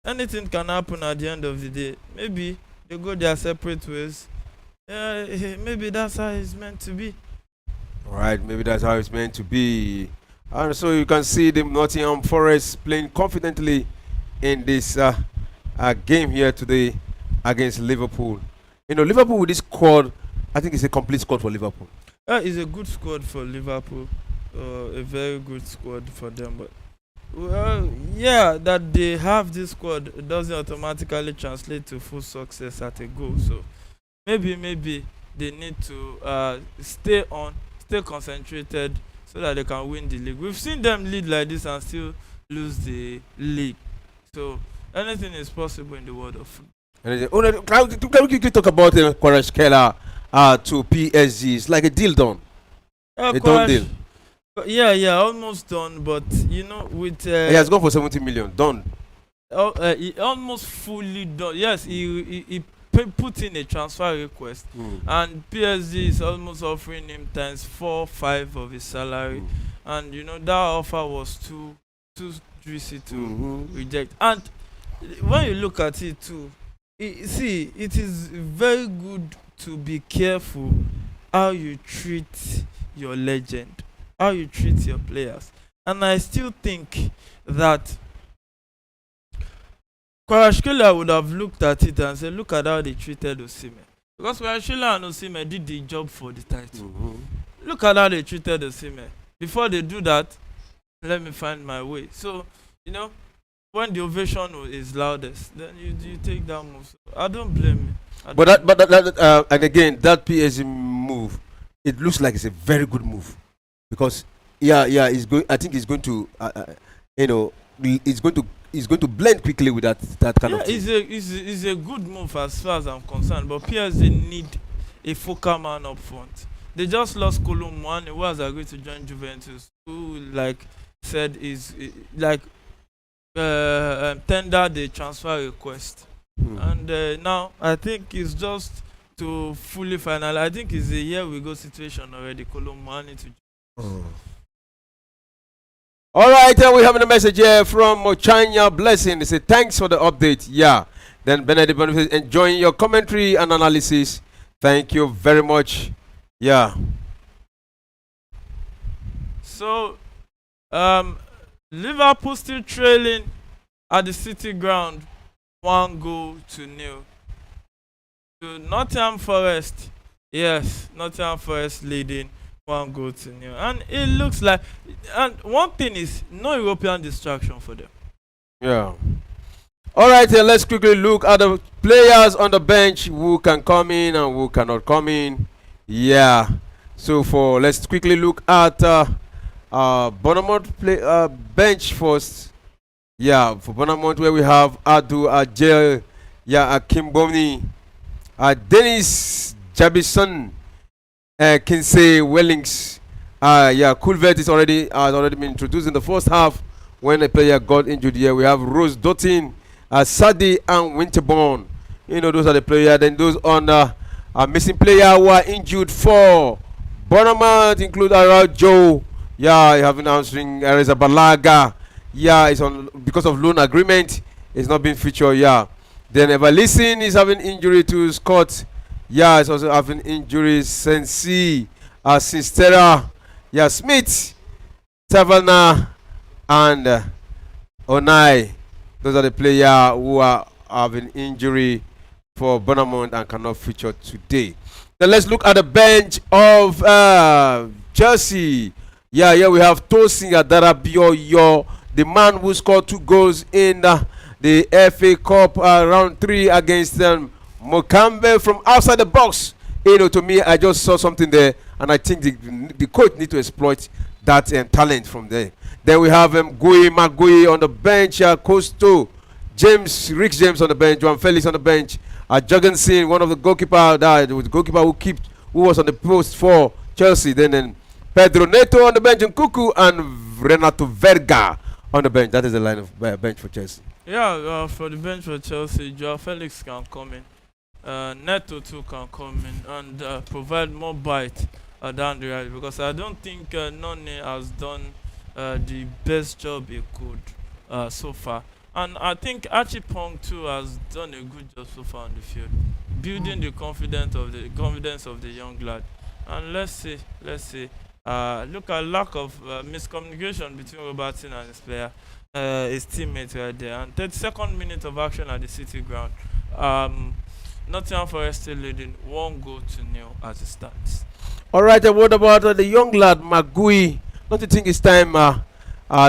anything can happen at the end of the day. Maybe they go their separate ways, Maybe that's how it's meant to be. All right, maybe that's how it's meant to be. And so you can see the Nottingham Forest playing confidently in this game here today against Liverpool. You know, Liverpool with this squad, I think it's a complete squad for Liverpool. It's a good squad for Liverpool. A very good squad for them. But well, yeah, that they have this squad doesn't automatically translate to full success at a goal. So maybe they need to stay concentrated so that they can win the league. We've seen them lead like this and still lose the league. So anything is possible in the world of football. Can we quickly talk about Kvaratskhelia to PSG? It's like a deal done. A done deal. Yeah, almost done. But with He has gone for 70 million. Done. he almost fully done. Yes, he put in a transfer request, and PSG is almost offering him times 4-5 of his salary, and that offer was too juicy to reject. And when you look at it too, it is very good to be careful how you treat your legend, how you treat your players, and I still think that Kvaratskhelia would have looked at it and said, look at how they treated Osimhen. Because Kvaratskhelia and Osimhen did the job for the title. Look at how they treated Osimhen. Before they do that, let me find my way. So, when the ovation is loudest, then you take that move. So I don't blame you. And again, that PSG move, it looks like it's a very good move because it's going. I think it's going to, it's going to blend quickly with that kind of thing. It's a good move as far as I'm concerned. But PSG need a focal man up front. They just lost Colomboani, who has agreed to join Juventus, who said is tendered the transfer request, and now I think it's just to fully finalize. I think it's a year we go situation already. Colomboani to. All right, we have a message here from Mochanya Blessing. They say thanks for the update. Yeah. Then Benedict Boniface enjoying your commentary and analysis. Thank you very much. Yeah. So, Liverpool still trailing at the City Ground, 1-0. To Nottingham Forest. Yes, Nottingham Forest leading 1-0. And it looks like, and one thing is, no European distraction for them. Yeah. All right, let's quickly look at the players on the bench who can come in and who cannot come in. Yeah. So let's quickly look at Bournemouth bench first. Yeah, for Bournemouth where we have Adu Ajel, Akimboni, Dennis Jabison, Kinsey Wellings. Culvert has already been introduced in the first half when a player got injured here. We have Rose Dottin, Sadi and Winterborn. Those are the players. Then those on a missing player who are injured for Bournemouth include Joe. Yeah, you have been answering Reza Balaga. Yeah, it's on because of loan agreement. It's not been featured. Yeah. Then Evalison is having injury to Scott. Yeah, it's also having injuries. Sensi, Sistera, Smith, Taverna, and Onai. Those are the players who are having injury for Bournemouth and cannot feature today. Then let's look at the bench of Chelsea. Yeah, we have Tosin Adarabioyo, the man who scored 2 goals in the FA Cup round 3 against Mokambe from outside the box. To me, I just saw something there, and I think the coach need to exploit that talent from there. Then we have Gui Magui on the bench, Costo, Rick James on the bench, Juan Felix on the bench, Jorgensen, one of the goalkeeper, the goalkeeper who was on the post for Chelsea. Then Pedro Neto on the bench, and Kuku and Renato Verga on the bench. That is the line of bench for Chelsea. Yeah, for the bench for Chelsea, Joao Felix can come in. Neto too can come in and provide more bite down the rally, because I don't think Noni has done the best job he could so far. And I think Archie Pong too has done a good job so far on the field. building the confidence of the young lad. And let's see. Look at lack of miscommunication between Robertson and his player, his teammate right there. And 32nd minute of action at the City ground. Nottingham Forest still leading 1-0 as it stands. All right, and what about the young lad Magui? Don't you think it's time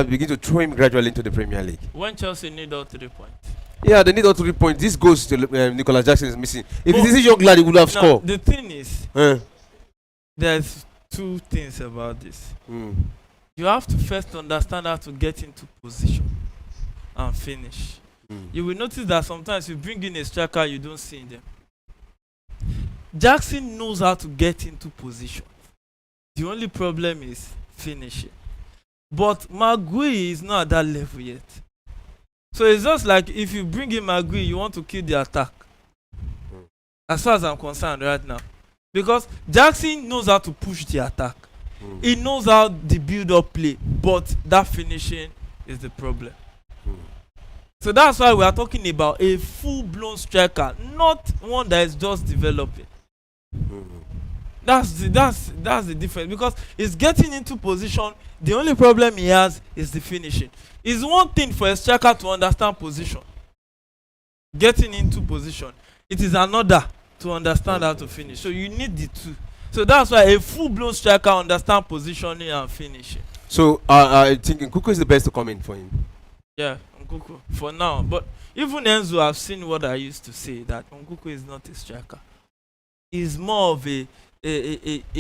begin to throw him gradually into the Premier League? When Chelsea need all 3 points. Yeah, they need all 3 points. This goes to Nicolas Jackson is missing. If it is a young lad, he would have scored. The thing is, there's 2 things about this. You have to first understand how to get into position and finish. You will notice that sometimes you bring in a striker you don't see in them. Jackson knows how to get into position. The only problem is finishing. But Magui is not at that level yet. So it's just like if you bring in Magui, you want to kill the attack. As far as I'm concerned right now. Because Jackson knows how to push the attack. He knows how the build-up play. But that finishing is the problem. So that's why we are talking about a full-blown striker, not one that is just developing. That's the difference, because he's getting into position. The only problem he has is the finishing. It's one thing for a striker to understand position, getting into position. It is another to understand how to finish. So you need the 2. So that's why a full-blown striker understands positioning and finishing. So I think Nkuku is the best to come in for him. Yeah, Nkuku for now. But even Enzo, I've seen what I used to say, that Nkuku is not a striker. He's more of a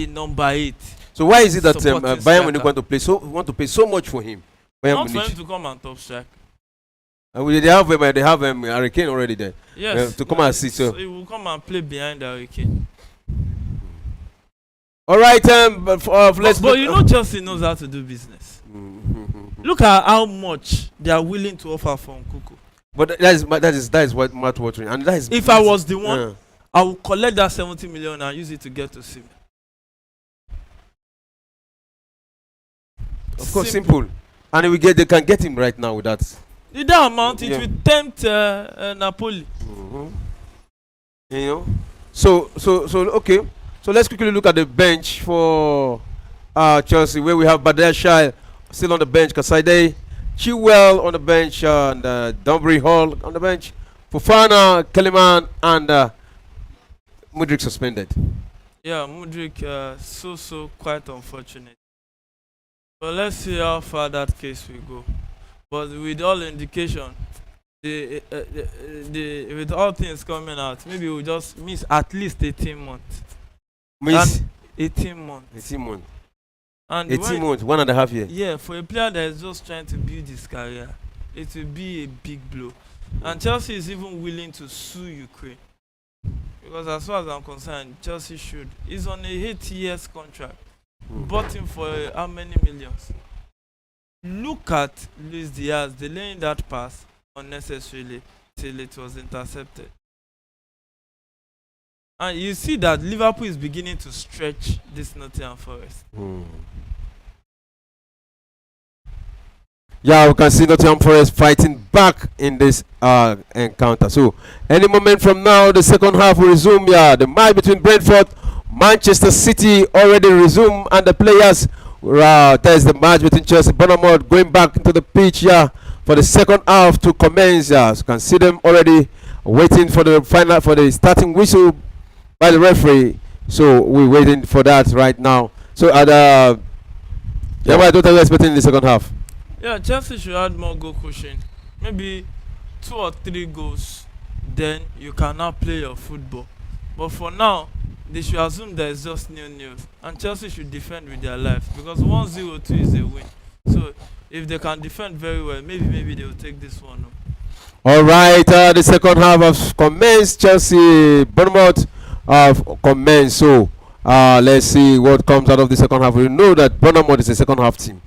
number 8. So why is it that Bayern Munich want to pay so much for him? Not for him to come and top strike. They have Harry Kane already there. Yes. To come and see. So he will come and play behind Harry Kane. All right, let's. But you know, Chelsea knows how to do business. Look at how much they are willing to offer for Nkuku. But that is what Matt watering, and that is. If I was the one, I will collect that 70 million and use it to get to Sim. Of course, simple. And they can get him right now with that. With that amount, it will tempt Napoli. You know. So okay. So let's quickly look at the bench for Chelsea, where we have Badashai still on the bench, Kasaide, Chilwell on the bench, and Dunbury Hall on the bench, Fofana, Kellyman, and Mudryk suspended. Yeah, Mudryk, so quite unfortunate. But let's see how far that case will go. But with all indication, with all things coming out, maybe we'll just miss at least 18 months. Miss 18 months. 18 months. And 18 months, 1.5 years. Yeah, for a player that is just trying to build his career, it will be a big blow. And Chelsea is even willing to sue Ukraine. Because as far as I'm concerned, Chelsea should. He's on a 8 years contract. Bought him for how many millions? Look at Luis Diaz delaying that pass unnecessarily till it was intercepted. And you see that Liverpool is beginning to stretch this Nottingham Forest. Yeah, we can see Nottingham Forest fighting back in this encounter. So, any moment from now, the second half will resume. Yeah, the match between Brentford, Manchester City already resumed, and the players. There's the match between Chelsea, Bournemouth going back into the pitch. Yeah, for the second half to commence. Yeah, so you can see them already waiting for the final, for the starting whistle by the referee. So we're waiting for that right now. So what are you expecting in the second half? Yeah, Chelsea should add more goal cushion. Maybe 2 or 3 goals. Then you can now play your football. But for now, they should assume that it's just 0-0. And Chelsea should defend with their life. Because 1-0-2 is a win. So if they can defend very well, maybe they will take this one. All right, the second half has commenced. Chelsea, Bournemouth have commenced. So let's see what comes out of the second half. We know that Bournemouth is a second half team.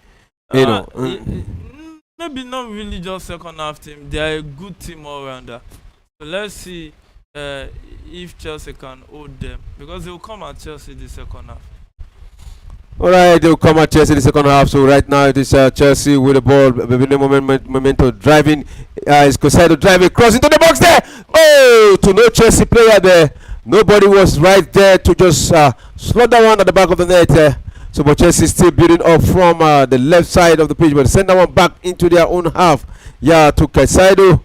Maybe not really just second half team. They are a good team all rounder. So let's see if Chelsea can hold them, because they will come at Chelsea the second half. All right, they will come at Chelsea the second half. So right now it is Chelsea with the ball. Memento driving. Is Cosado driving, cross into the box there. Oh, to no Chelsea player there. Nobody was right there to just slot that one at the back of the net. So, but Chelsea still building up from the left side of the pitch, but send that one back into their own half. Yeah, to Caicedo.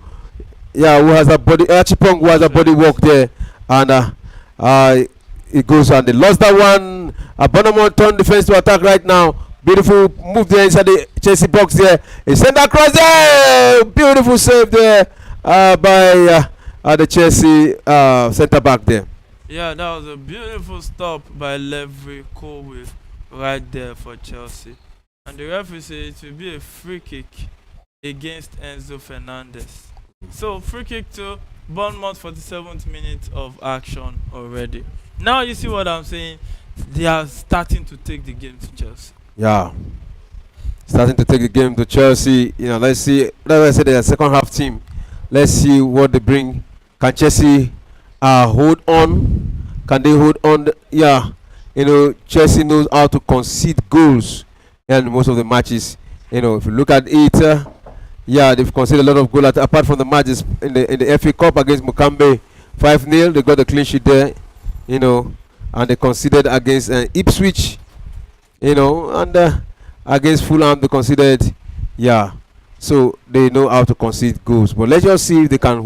Yeah, who has a body, Achipong, who has a body walk there, and it goes and they lost that one. Bournemouth turned defense to attack right now. Beautiful move there inside the Chelsea box there. He sent that cross there. Beautiful save there by the Chelsea centre back there. Yeah, that was a beautiful stop by Levi Colwill right there for Chelsea. And the referee said it will be a free kick against Enzo Fernandez. So free kick to Bournemouth, 47th minute of action already. Now you see what I'm saying? They are starting to take the game to Chelsea. Yeah, starting to take the game to Chelsea. You know, let's see. Like I said, they're a second half team. Let's see what they bring. Can Chelsea hold on? Can they hold on? Yeah, you know, Chelsea knows how to concede goals in most of the matches. You know, if you look at it, yeah, they've conceded a lot of goals. Apart from the matches in the FA Cup against Mukambe, 5-0. They got the clean sheet there. You know, and they conceded against Ipswich. You know, and against Fulham they conceded. Yeah, so they know how to concede goals. But let's just see if they can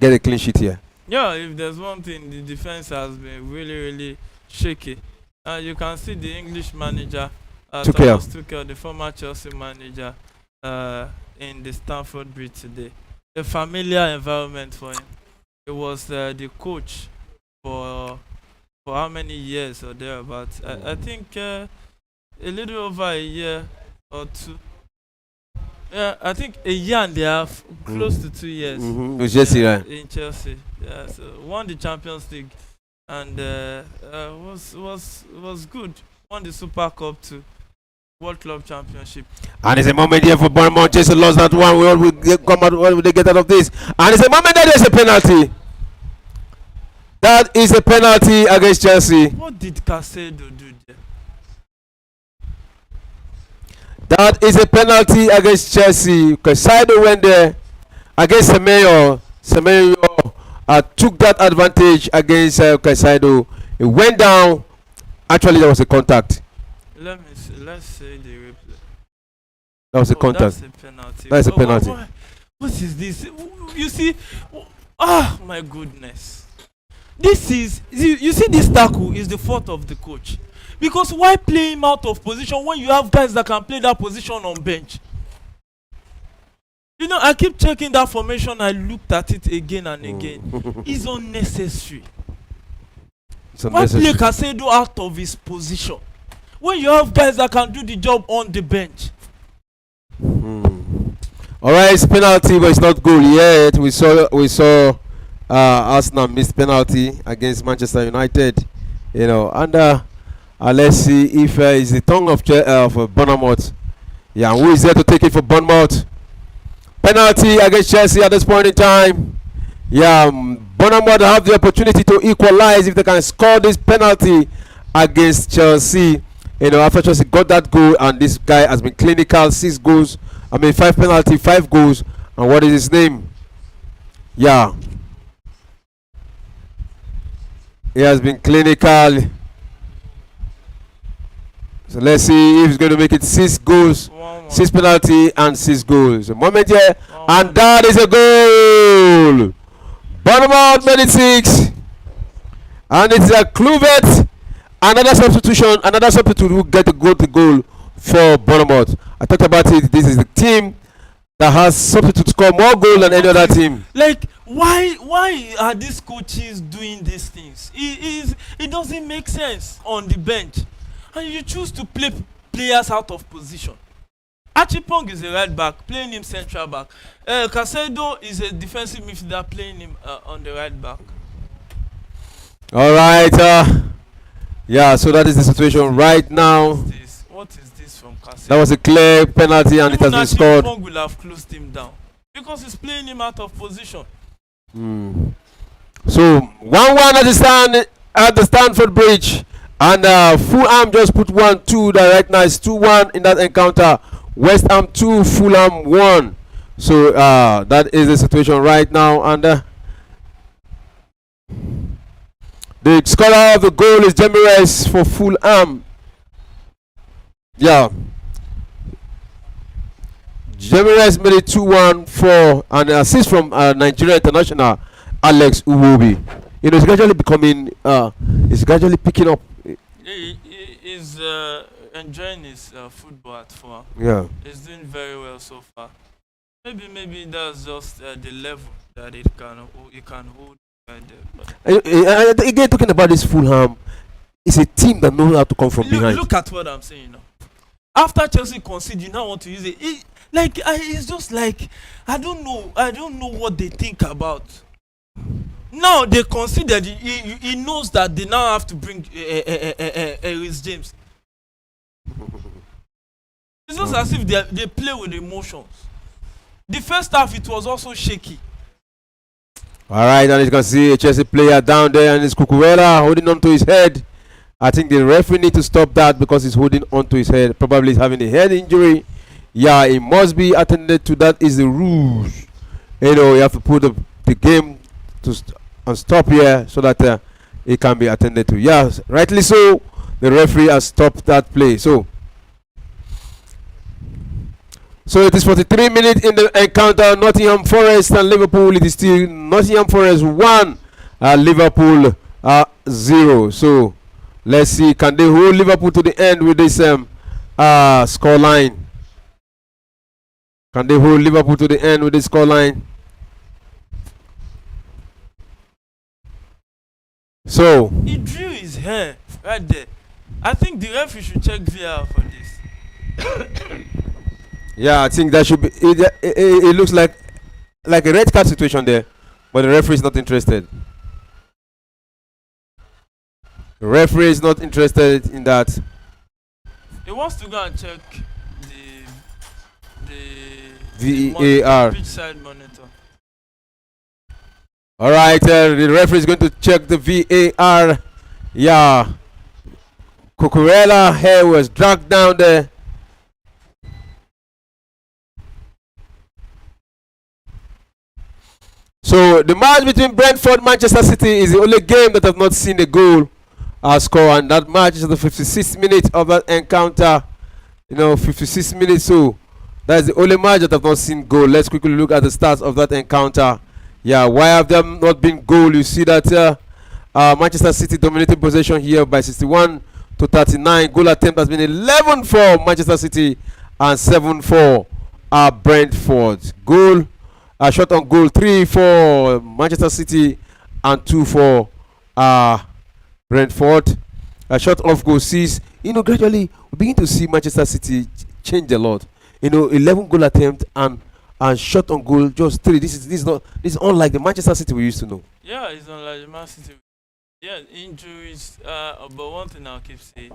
get a clean sheet here. Yeah, if there's one thing, the defense has been really shaky. You can see the English manager, Thomas Tuchel, the former Chelsea manager, in the Stamford Bridge today. A familiar environment for him. He was the coach for how many years or thereabouts? I think a little over a year or two. Yeah, I think a year and a half, close to 2 years. With Chelsea, right? In Chelsea, yeah. So won the Champions League, and was good. Won the Super Cup too, World Club Championship. And it's a moment here for Bournemouth. Chelsea lost that one. What will they get out of this? And it's a moment that there's a penalty. That is a penalty against Chelsea. What did Caicedo do there? That is a penalty against Chelsea. Caicedo went there against Semenyo. Semenyo took that advantage against Caicedo. It went down. Actually, there was a contact. Let me see. Let's say the replay. That was a contact. That's a penalty. That's a penalty. What is this? You see? Ah, my goodness. This is, you see, this tackle is the fault of the coach. Because why play him out of position when you have guys that can play that position on bench? You know, I keep checking that formation. I looked at it again and again. It's unnecessary. Why play Caicedo out of his position when you have guys that can do the job on the bench? All right, it's penalty, but it's not goal yet. We saw Arsenal missed penalty against Manchester United. You know, and let's see if it's the tongue of Bournemouth. Yeah, who is there to take it for Bournemouth? Penalty against Chelsea at this point in time. Yeah, Bournemouth have the opportunity to equalize if they can score this penalty against Chelsea. You know, after Chelsea got that goal, and this guy has been clinical. 6 goals. 5 penalty, 5 goals. And what is his name? Yeah. He has been clinical. So let's see if he's going to make it 6 goals, 6 penalty and 6 goals. A moment here, and that is a goal. Bournemouth made it 6, and it's a Kluivert. Another substitute who get the goal for Bournemouth. I talked about it. This is the team that has substitute score more goals than any other team. Like, why are these coaches doing these things? It doesn't make sense on the bench. And you choose to play players out of position. Achipong is a right back, playing him central back. Caicedo is a defensive midfielder, playing him on the right back. All right. Yeah, so that is the situation right now. What is this from Caicedo? That was a clear penalty, and even it has been scored. Achipong will have closed him down because he's playing him out of position. So 1-1 at the Stamford Bridge. And Fulham just put 1-2. That right now is 2-1 in that encounter. West Ham 2, Fulham 1. So that is the situation right now. And The scorer of the goal is Demirez for Fulham. Yeah. Demirez made it 2-1 for an assist from Nigeria international Alex Uwobi. It's gradually becoming, it's gradually picking up. He's enjoying his football at Fulham. Yeah. He's doing very well so far. Maybe that's just the level that it can hold. Again, talking about this Fulham, it's a team that knows how to come from behind. Look at what I'm saying now. After Chelsea concede, you now want to use it. It's just like I don't know what they think about. Now they considered he knows that they now have to bring Reece James. It's just as if they play with emotions. The first half it was also shaky. All right, and you can see a Chelsea player down there, and it's Cucurella holding on to his head. I think the referee need to stop that because he's holding on to his head. Probably he's having a head injury. Yeah, it must be attended to. That is the rules. You have to put the game on stop here so that it can be attended to. Yes, rightly so. The referee has stopped that play. So it is 43 minutes in the encounter. Nottingham Forest and Liverpool. It is still Nottingham Forest 1, Liverpool 0. So let's see, can they hold Liverpool to the end with this score line? Can they hold Liverpool to the end with this score line? So he drew his hair right there. I think the referee should check VR for this. Yeah, I think that should be. It looks like a red card situation there, but the referee is not interested. The referee is not interested in that. He wants to go and check the VAR. pitch side monitor. All right, the referee is going to check the VAR. Yeah, Cucurella hair was dragged down there. So the match between Brentford and Manchester City is the only game that have not seen a goal score, and that match is the 56th minute of that encounter. 56 minutes. So that's the only match that have not seen goal. Let's quickly look at the stats of that encounter. Yeah, why have them not been goal? You see that Manchester City dominated possession here by 61 to 39. Goal attempt has been 11 for Manchester City and 7 for Brentford. Goal. Shot on goal 3 for Manchester City and 2 for Brentford. Shot off goal 6. Gradually we begin to see Manchester City change a lot. 11 goal attempt and shot on goal just 3. This is unlike the Manchester City we used to know. Yeah, it's unlike the Man City. Yeah, injuries. But one thing I'll keep saying,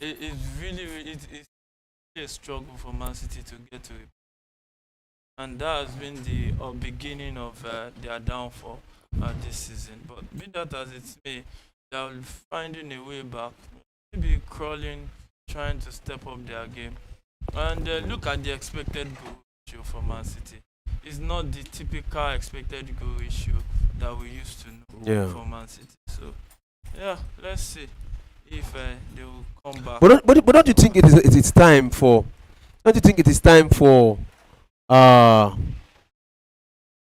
it's really a struggle for Man City to get to it. And that has been the beginning of their downfall this season. But be that as it may, they are finding a way back, maybe crawling, trying to step up their game. And look at the expected goal ratio for Man City. It's not the typical expected goal ratio that we used to know for Man City. So, yeah, let's see if they will come back. But don't you think it is time for? Don't you think it is time for?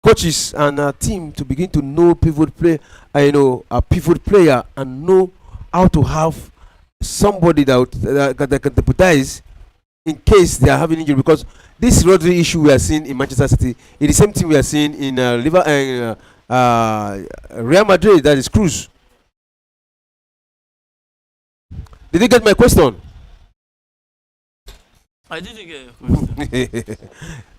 Coaches and a team to begin to know pivot play, a pivot player, and know how to have somebody that can deputize in case they are having injury. Because this Rodri issue we are seeing in Manchester City is the same thing we are seeing in Real Madrid. That is Cruz. Did you get my question? I didn't get your question.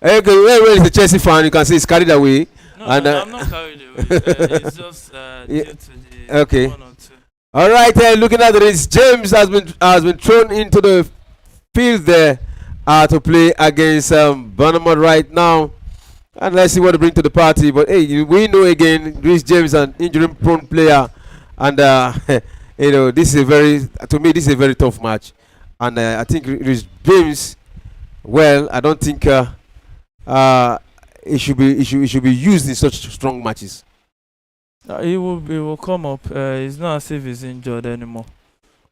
Okay, well, is the Chelsea fan? You can say it's carried away. No, I'm not carried away. It's just due to the 1 or 2. All right, looking at this, James has been thrown into the field there to play against Bournemouth right now, and let's see what they bring to the party. But hey, we know again, Reece James an injury-prone player, and this is a very tough match, and I think Reece James. Well, I don't think it should be used in such strong matches. He will come up. It's not as if he's injured anymore,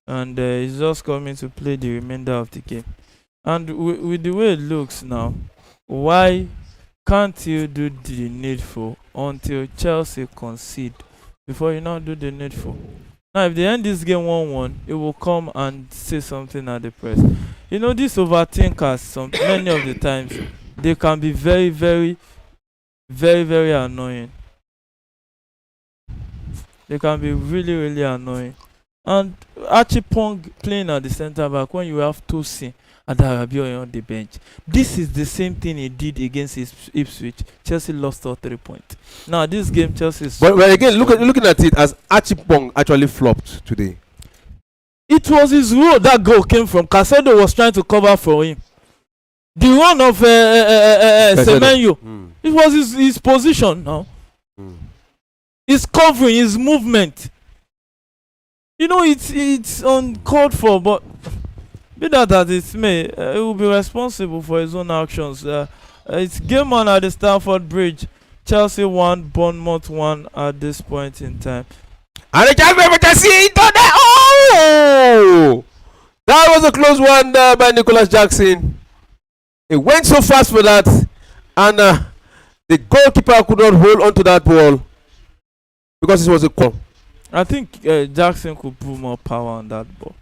and he's just coming to play the remainder of the game. And with the way it looks now, why can't you do the needful until Chelsea concede before you now do the needful? Now, if they end this game 1-1, it will come and say something at the press. You know, these overthinkers, many of the times, they can be very, very, very, very annoying. They can be really, really annoying. And Archipong playing at the centre back when you have Tosin and Rabiot on the bench. This is the same thing he did against Ipswich. Chelsea lost all 3 points. Now this game, Chelsea is. But again, looking at it as Archipong actually flopped today. It was his role that goal came from. Caicedo was trying to cover for him. The run of Semenyo. It was his position now. His covering, his movement. You know, it's uncalled for, but be that as it may, he will be responsible for his own actions. It's game on at the Stamford Bridge. Chelsea 1, Bournemouth 1 at this point in time. And the chance for Chelsea into the oh! That was a close one there by Nicholas Jackson. It went so fast for that, and the goalkeeper could not hold on to that ball because it was a call. I think Jackson could put more power on that ball.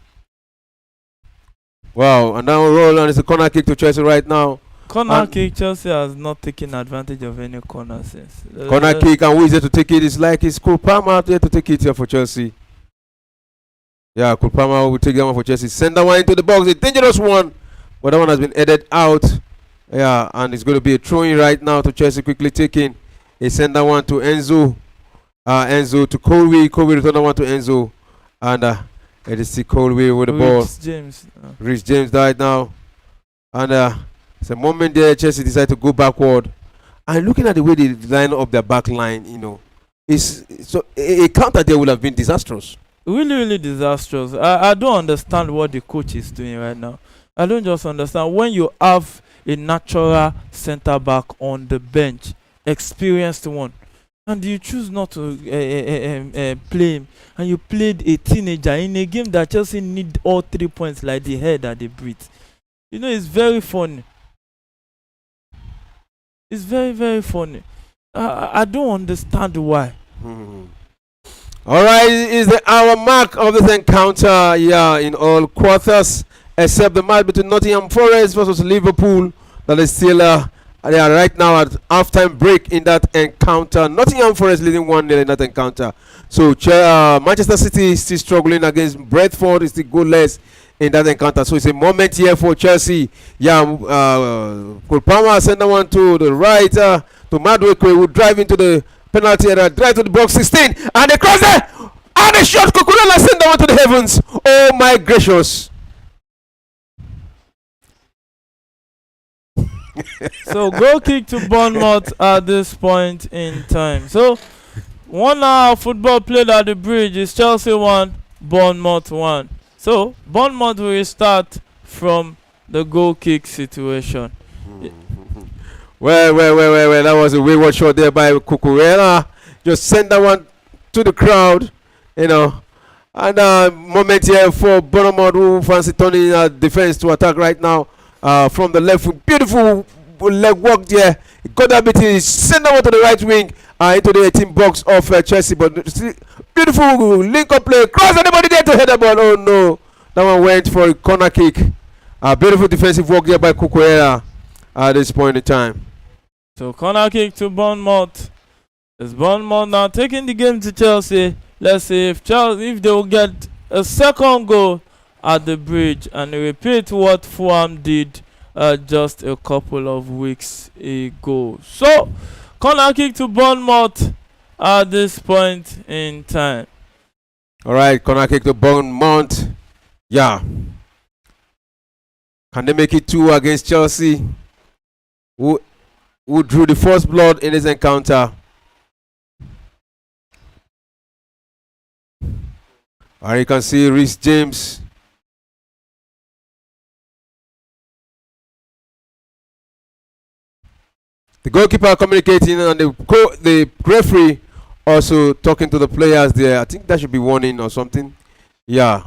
Wow, and now roll, and it's a corner kick to Chelsea right now. Corner kick, Chelsea has not taken advantage of any corner since. Corner kick, and who is there to take it? It's like it's Cole Palmer out there to take it here for Chelsea. Yeah, Cole Palmer will take that one for Chelsea. Send that one into the box, a dangerous one, but that one has been headed out. Yeah, and it's going to be a throw-in right now to Chelsea, quickly taking. He send that one to Enzo. Enzo to Colby. Colby return that one to Enzo. And it is Colby with the ball. Rich James died now. And it's a moment there Chelsea decide to go backward. And looking at the way they line up their back line, you know, it's so a counter there would have been disastrous. Really, really disastrous. I don't understand what the coach is doing right now. I don't just understand when you have a natural centre back on the bench, experienced one, and you choose not to play him, and you played a teenager in a game that Chelsea need all 3 points like the head that they breathe. You know, it's very funny. It's very, very funny. I don't understand why. All right, is the hour mark of this encounter. Yeah, in all quarters except the match between Nottingham Forest versus Liverpool. That is still they are right now at halftime break in that encounter. Nottingham Forest leading 1-0 in that encounter. So Manchester City is still struggling against Brentford. Is still goalless in that encounter. So it's a moment here for Chelsea. Yeah, Cole Palmer send that one to the right to Madueke, who drive into the penalty area, drive to the box 16, and they cross there, and a shot. Cucurella send that one to the heavens. Oh my gracious! So goal kick to Bournemouth at this point in time. So 1 hour football played at the Bridge is Chelsea 1, Bournemouth 1. So Bournemouth will start from the goal kick situation. Well, that was a wayward shot there by Cucurella. Just send that one to the crowd, you know. And moment here for Bournemouth, who fancy turning defense to attack right now from the left with beautiful leg work there. He got that bit, he send that one to the right wing into the 18 box of Chelsea. But beautiful link up play. Cross anybody there to head the ball. Oh no, that one went for a corner kick. Beautiful defensive work there by Cucurella at this point in time. So corner kick to Bournemouth. It's Bournemouth now taking the game to Chelsea. Let's see if they will get a second goal at the Bridge and repeat what Fulham did just a couple of weeks ago. So corner kick to Bournemouth at this point in time. All right, corner kick to Bournemouth. Yeah. Can they make it 2 against Chelsea? Who drew the first blood in this encounter? And you can see Rhys James. The goalkeeper communicating, and the referee also talking to the players there. I think that should be warning or something. Yeah.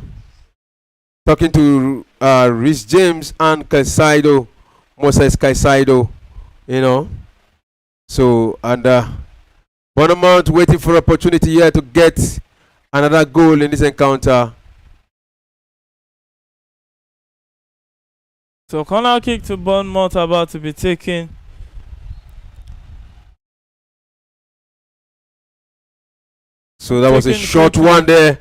Talking to Rhys James and Caicedo, Moses Caicedo, you know. So, and Bournemouth waiting for opportunity here to get another goal in this encounter. So corner kick to Bournemouth about to be taken. So that was a short one there.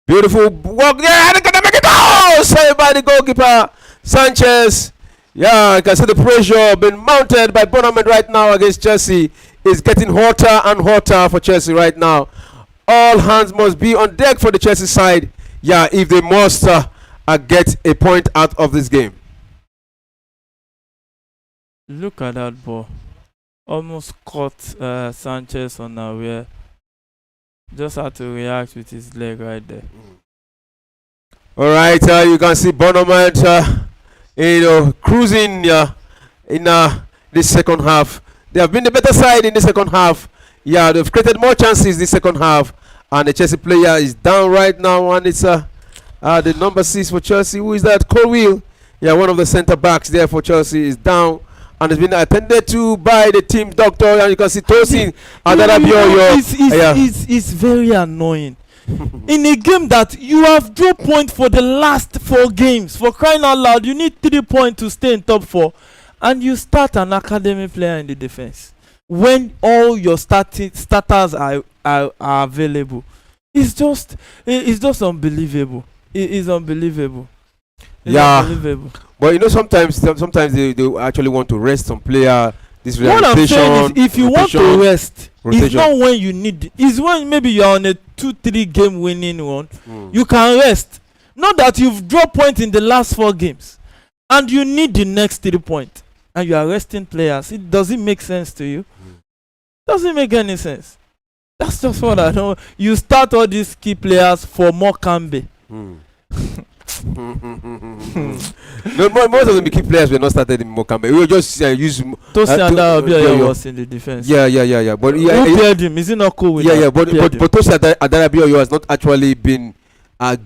Beautiful walk there. They're gonna make it. Oh, saved by the goalkeeper Sanchez. Yeah, you can see the pressure being mounted by Bournemouth right now against Chelsea. It's getting hotter and hotter for Chelsea right now. All hands must be on deck for the Chelsea side. Yeah, if they must get a point out of this game. Look at that ball. Almost caught Sanchez unaware. Just had to react with his leg right there. All right, you can see Bournemouth, cruising in this second half. They have been the better side in the second half. Yeah, they've created more chances this second half, and the Chelsea player is down right now, and it's the number 6 for Chelsea. Who is that? Colwill. Yeah, one of the centre backs there for Chelsea is down, and has been attended to by the team doctor, and you can see Tosin It's very annoying. In a game that you have drawn points for the last 4 games, for crying out loud, you need 3 points to stay in top 4, and you start an academy player in the defense when all your starters are available. It's just unbelievable. It is unbelievable. Unbelievable. But sometimes they actually want to rest some player. This what I'm saying is, if you want to rest, it's not when you need it. It's when maybe you're on a 2-3 game winning one. You can rest. Not that you've dropped points in the last 4 games and you need the next 3 points and you are resting players. It doesn't make sense to you. Doesn't make any sense. That's just what I know. You start all these key players for more Kambe. No, most of the key players were not started in Mokambe. We were just use Tosin and Adarabioyo was in the defense. Yeah. But who paired him? Is it not cool with that? But Tosin Adarabioyo has not actually been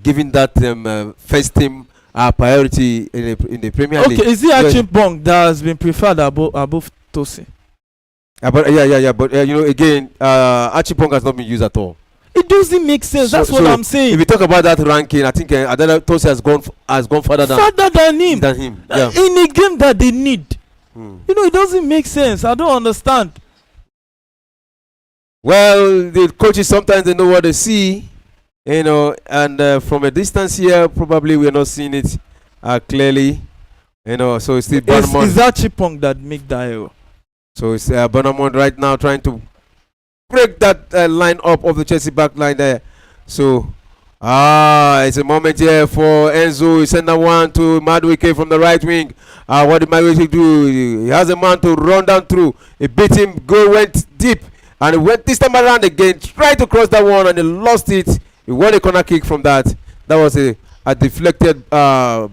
given that first team priority in the Premier League. Okay, is it Achimpong that has been preferred above Tosin? But again, Achimpong has not been used at all. It doesn't make sense. That's what I'm saying. If you talk about that ranking, I think Tosin has gone further than him. Yeah. In a game that they need, it doesn't make sense. I don't understand. Well, the coaches sometimes they know what they see, and from a distance here, probably we're not seeing it clearly, So it's still Bournemouth. Is that Chipong that make that error? So it's Bournemouth right now trying to break that line up of the Chelsea back line there. So it's a moment here for Enzo. He sent that one to Madueke from the right wing. What did Madueke do? He has a man to run down through. He beat him. Goal went deep, and he went this time around again. Tried to cross that one, and he lost it. He won a corner kick from that. That was a deflected ball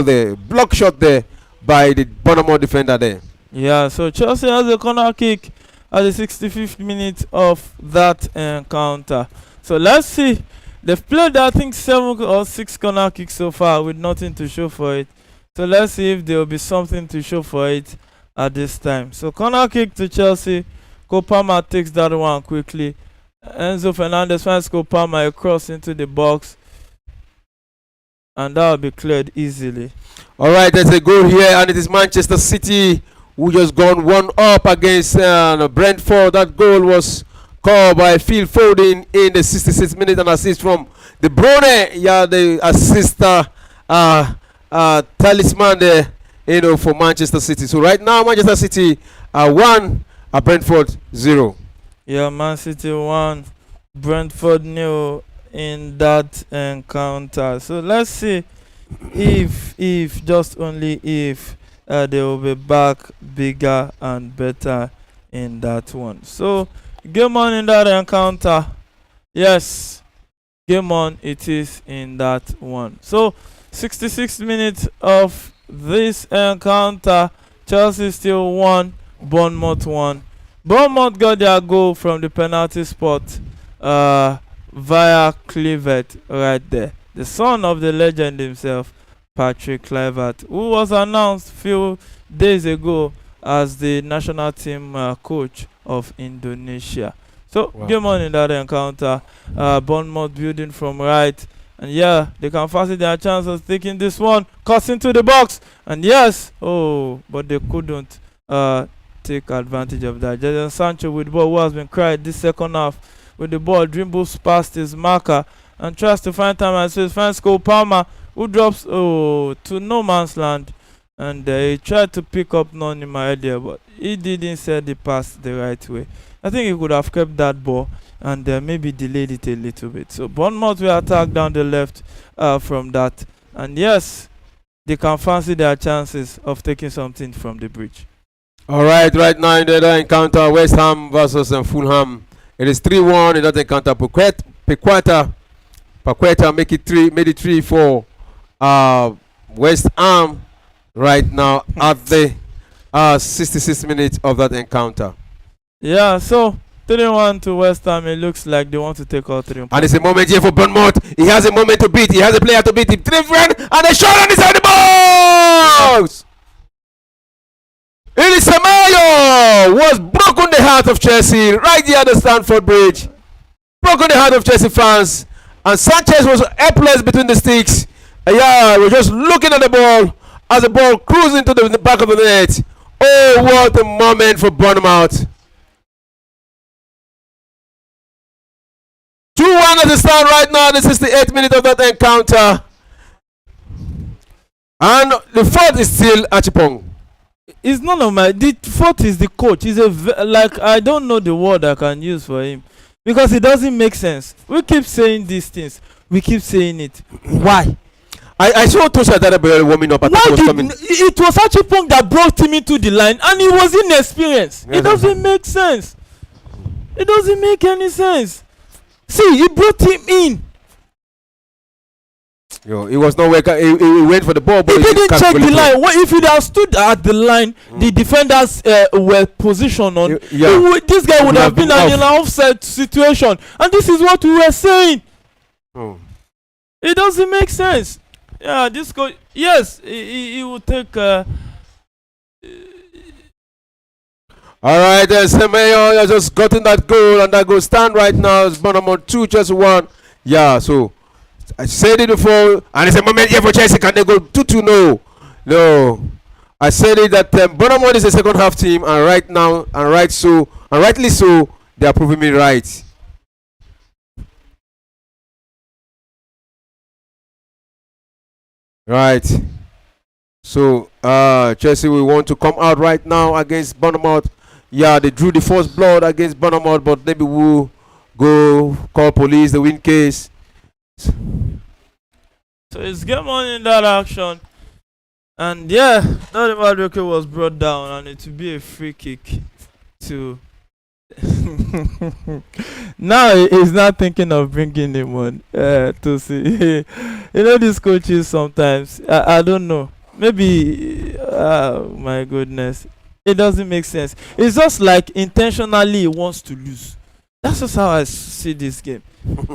there, block shot there by the Bournemouth defender there. Yeah, so Chelsea has a corner kick at the 65th minute of that encounter. So let's see. They've played, I think, 7 or 6 corner kicks so far with nothing to show for it. So let's see if there will be something to show for it at this time. So corner kick to Chelsea. Kopama takes that one quickly. Enzo Fernandez finds Kopama across into the box, and that will be cleared easily. All right, there's a goal here, and it is Manchester City who just gone 1-up against Brentford. That goal was called by Phil Foden in the 66th minute, an assist from De Bruyne. Yeah, the assist talisman there, for Manchester City. So right now, Manchester City 1, Brentford 0. Yeah, Man City 1, Brentford 0 in that encounter. So let's see if just only if they will be back bigger and better in that one. So game on in that encounter. Yes, game on it is in that one. So 66 minutes of this encounter. Chelsea still 1, Bournemouth 1. Bournemouth got their goal from the penalty spot via Clivert right there. The son of the legend himself, Patrick Kluivert, who was announced few days ago as the national team coach of Indonesia. So, game on in that encounter. Bournemouth building from right. And yeah, they can fancy their chance of taking this one. Cuts into the box. And yes, but they couldn't take advantage of that. Jadon Sancho with the ball, who has been cried this second half, with the ball, dribbles past his marker and tries to find time and space. Finds Cole Palmer, who drops to no man's land. And he tried to pick up Nonima earlier, but he didn't set the pass the right way. I think he could have kept that ball and maybe delayed it a little bit. So Bournemouth will attack down the left from that. And yes, they can fancy their chances of taking something from the bridge. All right, right now in the other encounter, West Ham versus Fulham. It is 3-1 in that encounter. Paqueta made it 3 for West Ham right now at the 66 minutes of that encounter. Yeah, so 3-1 to West Ham. It looks like they want to take all 3 points. And it's a moment here for Bournemouth. He has a moment to beat. He has a player to beat him. And a shot on inside the box! Ili Samayo was broken the heart of Chelsea right there at the Stamford Bridge. Broken the heart of Chelsea fans. And Sanchez was helpless between the sticks. We're just looking at the ball as the ball cruised into the back of the net. Oh, what a moment for Bournemouth. 2-1 at the start right now. This is the 8th minute of that encounter. And the fourth is still Achipong. It's none of my. The fourth is the coach. He's I don't know the word I can use for him because it doesn't make sense. We keep saying these things. We keep saying it. Why? I saw Tosha Dada warming up. It was Achipong that brought him into the line, and he was inexperienced. It doesn't make sense. It doesn't make any sense. See, he brought him in. He was not working. He went for the ball, but he didn't check the line. If he had stood at the line, the defenders were positioned on. This guy would have been in an offside situation, and this is what we were saying. It doesn't make sense. Yeah, this coach. Yes, he will take. All right, Semedo has just gotten that goal, and that goal stand right now. It's Bournemouth 2, Chelsea 1. Yeah, so I said it before, and it's a moment here for Chelsea. Can they go 2-2? No. I said it that Bournemouth is a second half team, and right now, and rightly so, they are proving me right. Right. So Chelsea will want to come out right now against Bournemouth. Yeah, they drew the first blood against Bournemouth, but maybe we'll go call police, the win case. So it's game on in that action. And yeah, Noni Madueke was brought down, and it will be a free kick to. Now he's not thinking of bringing him on to see. You know, these coaches sometimes, I don't know. Maybe, my goodness, it doesn't make sense. It's just like intentionally he wants to lose. That's just how I see this game.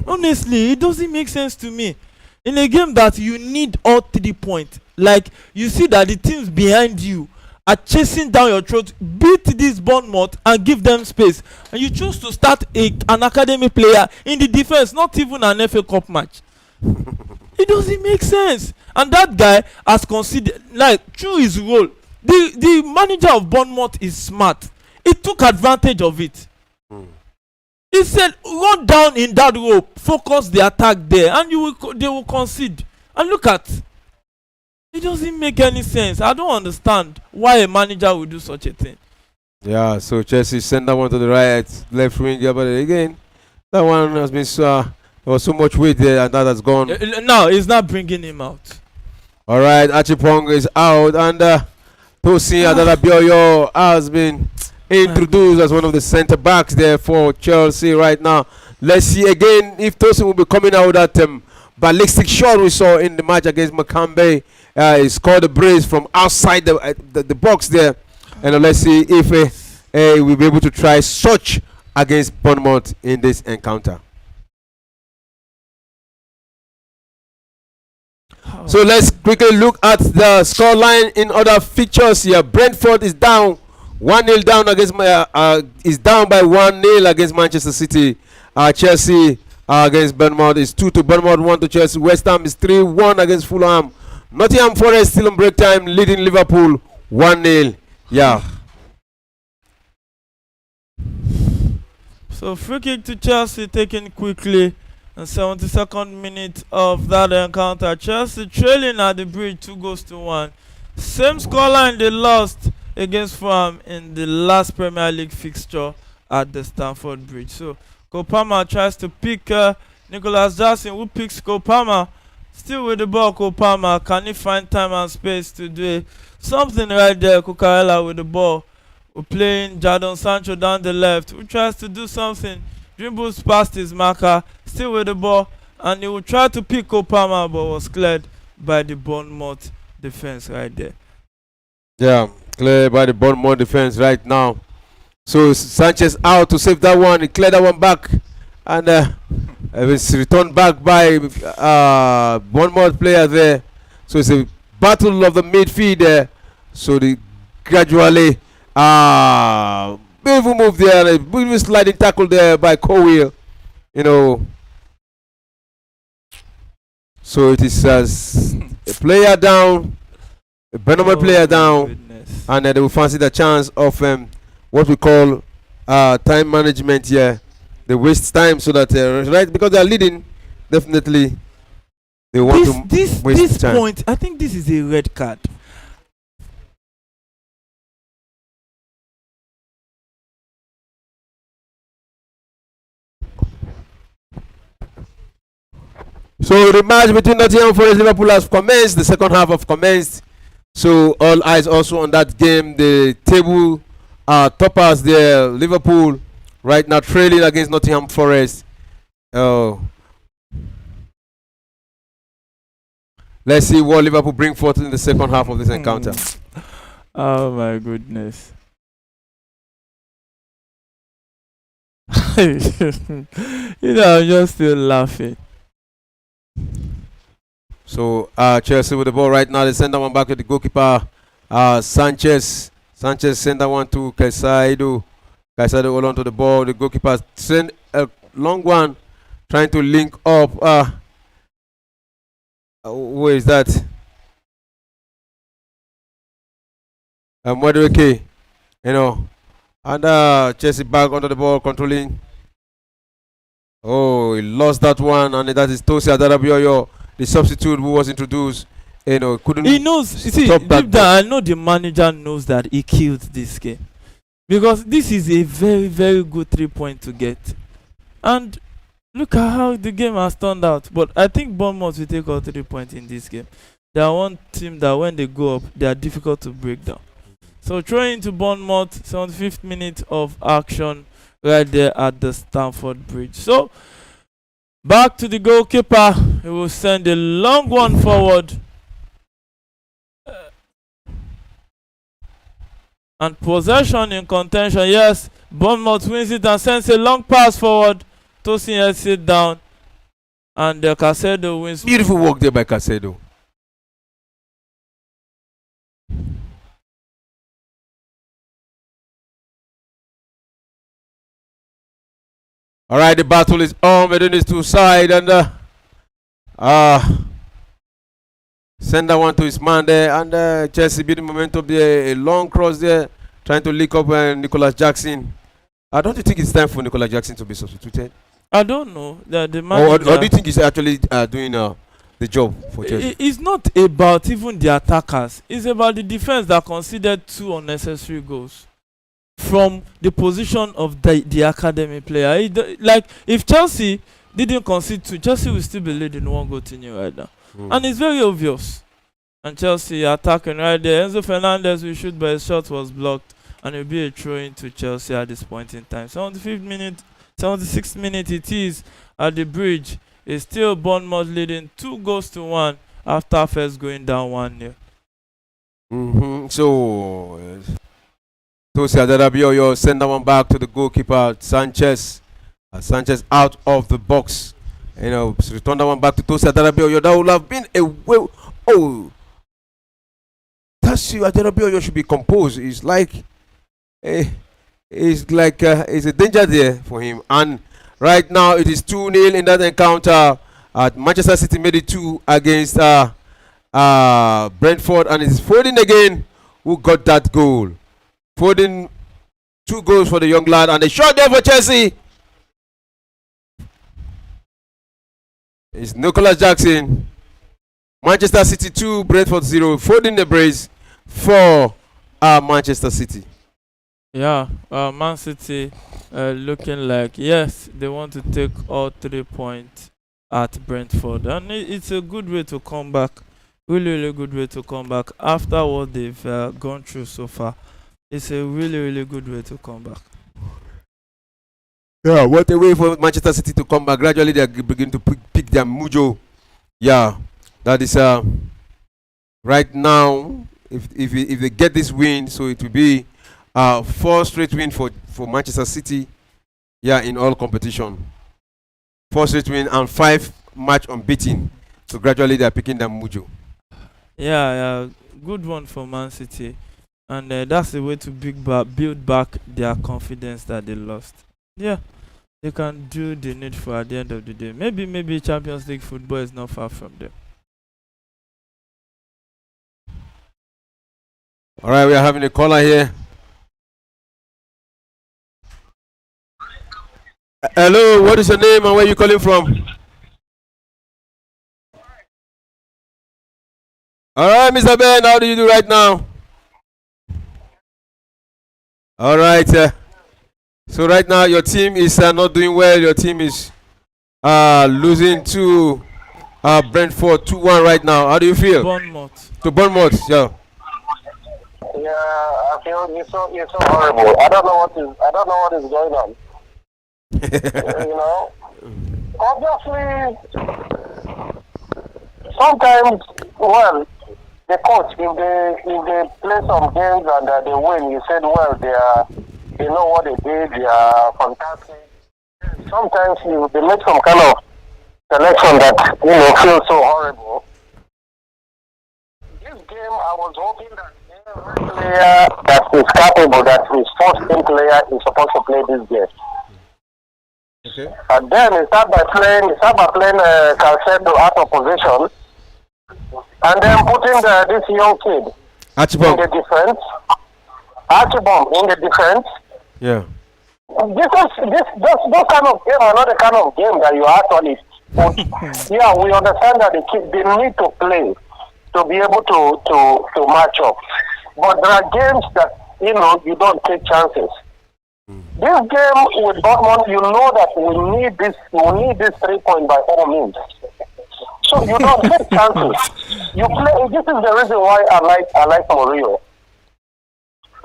Honestly, it doesn't make sense to me. In a game that you need all 3 points, like you see that the teams behind you are chasing down your throat, beat this Bournemouth and give them space, and you choose to start an academy player in the defense, not even an FA Cup match. It doesn't make sense. And that guy has considered, like, through his role, the manager of Bournemouth is smart. He took advantage of it. He said, run down in that rope, focus the attack there, and they will concede. And look at, it doesn't make any sense. I don't understand why a manager would do such a thing. Yeah, so Chelsea send that one to the right, left wing, but again, that one has been there was so much weight there, and that has gone. No, he's not bringing him out. All right, Achipong is out, and Tosin Adalabioyo has been introduced as one of the centre backs there for Chelsea right now. Let's see again if Tosin will be coming out with that ballistic shot we saw in the match against Makambe. He scored a brace from outside the box there, and let's see if will be able to try such against Bournemouth in this encounter. So let's quickly look at the scoreline in other fixtures here. Brentford is down 1-0 down against is down by 1-0 against Manchester City. Chelsea against Bournemouth is 2-2 Bournemouth, 1-2 Chelsea. West Ham is 3-1 against Fulham. Nottingham Forest still on break time, leading Liverpool 1-0. Yeah. So free kick to Chelsea taken quickly. And 72nd minute of that encounter. Chelsea trailing at the bridge 2-1. Same scoreline they lost against Fulham in the last Premier League fixture at the Stamford Bridge. So Kopama tries to pick Nicholas Jackson, who picks Kopama. Still with the ball, Kopama. Can he find time and space to do something right there? Cucurella with the ball. We're playing Jadon Sancho down the left, who tries to do something. Dribbles past his marker, still with the ball, and he will try to pick Kopama, but was cleared by the Bournemouth defense right there. Yeah, cleared by the Bournemouth defense right now. So Sanchez out to save that one. He cleared that one back, and it's returned back by Bournemouth player there. So it's a battle of the midfield there. So they gradually beautiful move there, a beautiful sliding tackle there by Cowell, you know. So it is as a player down, a Bournemouth player down, goodness. And they will fancy the chance of what we call time management here. They waste time so that right, because they are leading, definitely they want to waste this time. point, I think this is a red card. So the match between Nottingham Forest and Liverpool has commenced. The second half have commenced. So all eyes also on that game. The table toppers there, Liverpool, right now trailing against Nottingham Forest. Let's see what Liverpool bring forth in the second half of this encounter. Oh my goodness. You know, I'm just still laughing. So Chelsea with the ball right now. They send that one back to the goalkeeper, Sanchez. Sanchez send that one to Caicedo. Caicedo hold on to the ball. The goalkeeper send a long one, trying to link up. Where is that? Mwadueke, you know, and Chelsea back under the ball, controlling. Oh, he lost that one, and that is Tosi Adarabioyo, the substitute who was introduced. You know, couldn't. He knows. You see, deep down, I know the manager knows that he killed this game, because this is a very, very good 3-point to get. And look at how the game has turned out. But I think Bournemouth will take all 3 points in this game. They are one team that when they go up, they are difficult to break down. So throwing into Bournemouth, 75th minute of action right there at the Stamford Bridge. So back to the goalkeeper. He will send a long one forward. And possession in contention. Yes, Bournemouth wins it and sends a long pass forward. Tosin has sit down. And Caicedo wins. Beautiful work there by Caicedo. All right, the battle is on between these two sides, and send that one to his man there, and Chelsea beat the momentum there. A long cross there, trying to lick up Nicholas Jackson. Don't you think it's time for Nicholas Jackson to be substituted? I don't know. The manager, or do you think he's actually doing the job for Chelsea? It's not about even the attackers. It's about the defense that conceded 2 unnecessary goals from the position of the academy player. Like, if Chelsea didn't concede 2, Chelsea will still be leading 1-0 right now. And it's very obvious. And Chelsea attacking right there. Enzo Fernandez will shoot, but his shot was blocked. And it will be a throw-in to Chelsea at this point in time. 75th minute, 76th minute it is at the bridge. It's still Bournemouth leading 2-1 after first going down 1-0. So Tosi Adarabioyo send that one back to the goalkeeper Sanchez. Sanchez out of the box. Return that one back to Tosi Adarabioyo. That would have been a way. Oh, Tosi Adarabioyo should be composed. It's like it's a danger there for him. And right now it is 2-0 in that encounter. Manchester City made it 2 against Brentford, and it's Foden again who got that goal. Foden, 2 goals for the young lad, and a shot there for Chelsea. It's Nicholas Jackson. Manchester City 2, Brentford 0. Foden the brace for Manchester City. Yeah, Man City looking like, yes, they want to take all 3 points at Brentford. And it's a good way to come back. Really good way to come back after what they've gone through so far. It's a really good way to come back. Yeah, what a way for Manchester City to come back. Gradually, they are beginning to pick their mojo. Yeah, that is right now. If they get this win, so it will be 4 straight win for Manchester City. Yeah, in all competition, 4 straight win and 5 match unbeaten. So gradually, they are picking their mojo. Yeah, good one for Man City, and that's the way to build back their confidence that they lost. Yeah, they can do the needful at the end of the day. Maybe Champions League football is not far from them. All right, we are having a caller here. Hello, what is your name and where are you calling from? All right, Mr. Ben, how do you do right now? All right. So right now your team is not doing well. Your team is losing to Brentford 2-1 right now. How do you feel? Bournemouth. To Bournemouth, yeah. Yeah, I feel it's so horrible. I don't know what is going on. Obviously, sometimes, well, the coach, if they play some games and they win, you said, well, they know what they did, they are fantastic. Sometimes they make some kind of selection that feels so horrible. This game, I was hoping that every player that is capable, that is first-team player, is supposed to play this game. Okay. And then he start by playing Calcedo out of position, and then putting this young kid Archibald in the defense. Archibald in the defense. Yeah. Those kind of game are not the kind of game that you actually put. Yeah, we understand that they need to play to be able to match up. But there are games that you don't take chances. This game with Dortmund, you know that we need this 3 points by all means. So you don't take chances. You play. This is the reason why I like Mourinho.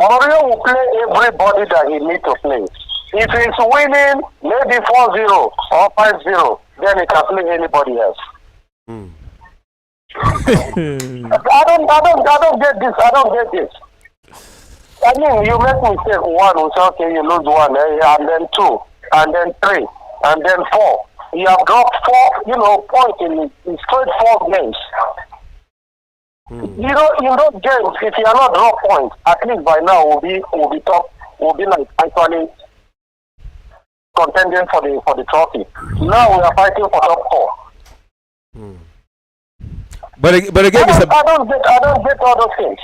Mourinho will play everybody that he needs to play. If he's winning, maybe 4-0 or 5-0, then he can play anybody else. I don't get this. I don't get this. I mean, you make mistake 1, we say, okay, you lose 1, and then 2, and then 3, and then 4. You have dropped 4, points in straight 4 games. In those games, if you are not drop points, at least by now we'll be top. We'll be like actually contending for the trophy. Now we are fighting for top 4. But again, I don't get all those things.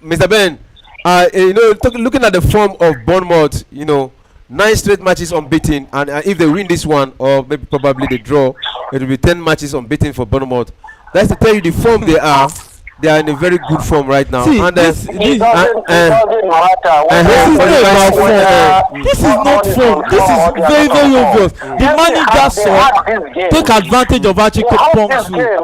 Mr. Ben, looking at the form of Bournemouth, 9 straight matches unbeaten, and if they win this one, or maybe probably they draw, it will be 10 matches unbeaten for Bournemouth. That's to tell you the form they are. They are in a very good form right now. See, and this It doesn't matter. This is not form. This is very obvious. The manager saw take advantage of Archibald.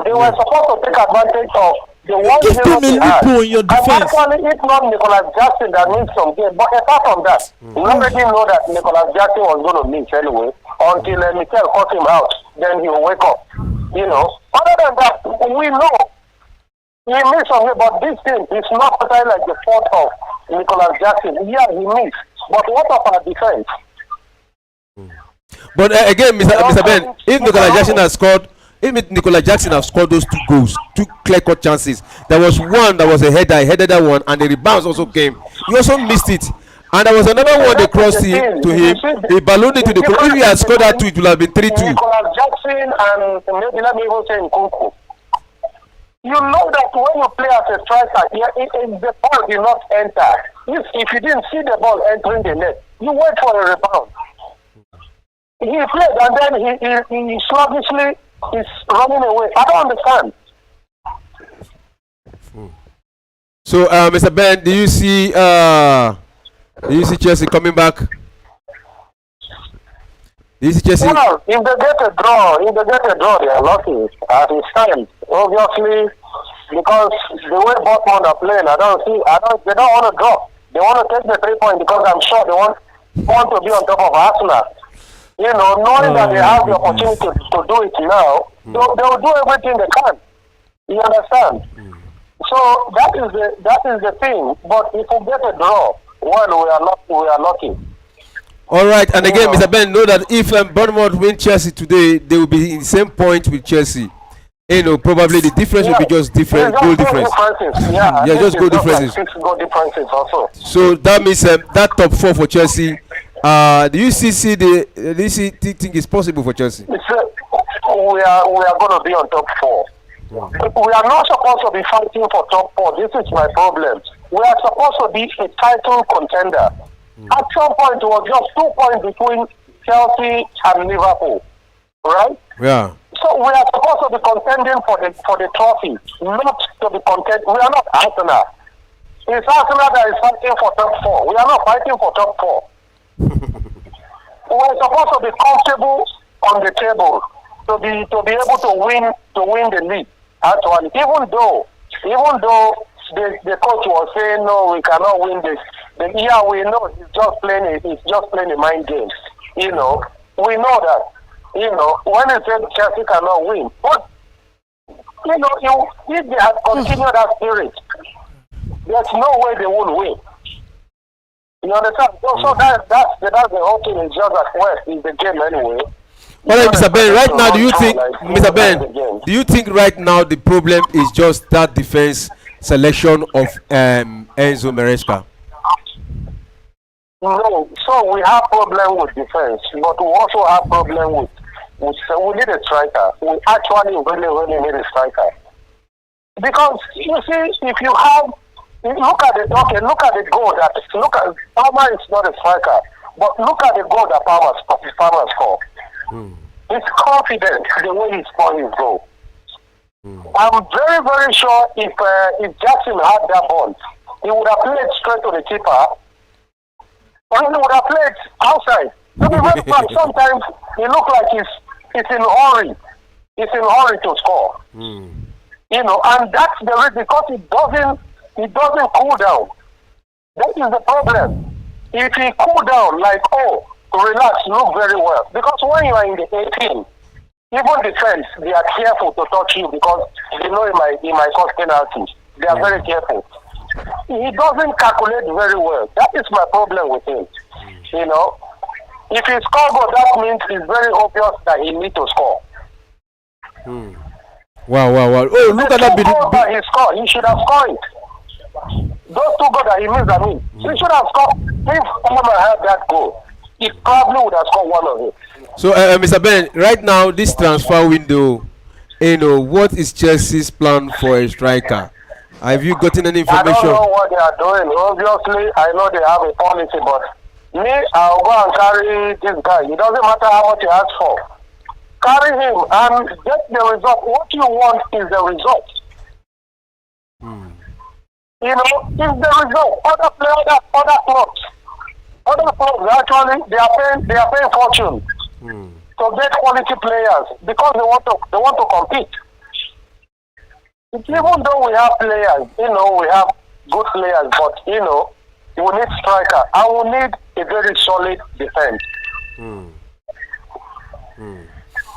They were supposed to take advantage of the one Give them a loophole in your defense. Actually, it's not Nicholas Jackson that needs some game. But apart from that, we already know that Nicholas Jackson was going to miss anyway until Mikel cut him out. Then he will wake up. Other than that, we know he missed some game. But this thing is not like the fault of Nicholas Jackson. Yeah, he missed. But what of our defense? But again, Mr. Ben, if Nicolas Jackson has scored those 2 goals, 2 clear-cut chances, there was one that was a header, he headed that one, and the rebounds also came. He also missed it. And there was another one they crossed to him, he ballooned it to the cross. If he had scored that 2, it would have been 3-2. Nicolas Jackson and maybe let me even say Nkunku. You know that when you play as a striker, the ball did not enter. If you didn't see the ball entering the net, you wait for a rebound. He played and then he sluggishly is running away. I don't understand. So, Mr. Ben, do you see Chelsea coming back? Do you see Chelsea? Well, if they get a draw, they are lucky at this time. Obviously, because the way Dortmund are playing, they don't want to draw. They want to take the 3 points because I'm sure they want to be on top of Arsenal. You know, knowing that they have the opportunity to do it now, they will do everything they can. You understand? So that is the thing. But if we get a draw, we are lucky. All right, and again, Mr. Ben, know that if Bournemouth win Chelsea today, they will be in the same point with Chelsea. You know, probably the difference will be just different goal difference. Yeah, just goal differences. 6 goal differences also. So that means that top 4 for Chelsea. Do you think it's possible for Chelsea? We are going to be on top 4. We are not supposed to be fighting for top 4. This is my problem. We are supposed to be a title contender. At some point, it was just 2 points between Chelsea and Liverpool, right? Yeah. So we are supposed to be contending for the trophy, not to be content. We are not Arsenal. It's Arsenal that is fighting for top 4. We are not fighting for top 4. We are supposed to be comfortable on the table to be able to win the league. Actually, even though the coach was saying no, we cannot win this. Yeah, we know he's just playing a mind game. You know, we know that. You know, when he said Chelsea cannot win, but you know, if they had continued that spirit, there's no way they would win. You understand? So that's the whole thing. It's just that West is the game anyway. All right, Mr. Ben. Right now, do you think, Mr. Ben, do you think right now the problem is just that defense selection of Enzo Maresca? No. So we have problem with defense, but we also have problem with we need a striker. We actually really need a striker. Because you see, if you look at the goal Palmer is not a striker, but look at the goal that Palmer scored. He's confident the way he scored his goal. I'm very, very sure if Jackson had that ball, he would have played straight to the keeper, or he would have played outside. Sometimes he looks like he's in a hurry. He's in a hurry to score. You know, and that's the reason, because it doesn't cool down. That is the problem. If he cool down, like, relax, look very well. Because when you are in the 18, even defense, they are careful to touch you because they know he might cause penalties. They are very careful. He doesn't calculate very well. That is my problem with him. You know, if he scores goal, that means it's very obvious that he needs to score. Wow. Oh, look at that bit. He scored. He should have scored it. Those 2 goals that he missed, he should have scored. If Palmer had that goal, he probably would have scored one of it. So, Mr. Ben, right now, this transfer window, you know, what is Chelsea's plan for a striker? Have you gotten any information? I don't know what they are doing. Obviously, I know they have a policy, but me, I'll go and carry this guy. It doesn't matter how much he asks for. Carry him and get the result. What you want is the result. You know, it's the result. Other clubs actually they are paying fortune to get quality players because they want to compete. Even though we have players, you know, we have good players, but you know, we need striker and we need a very solid defense.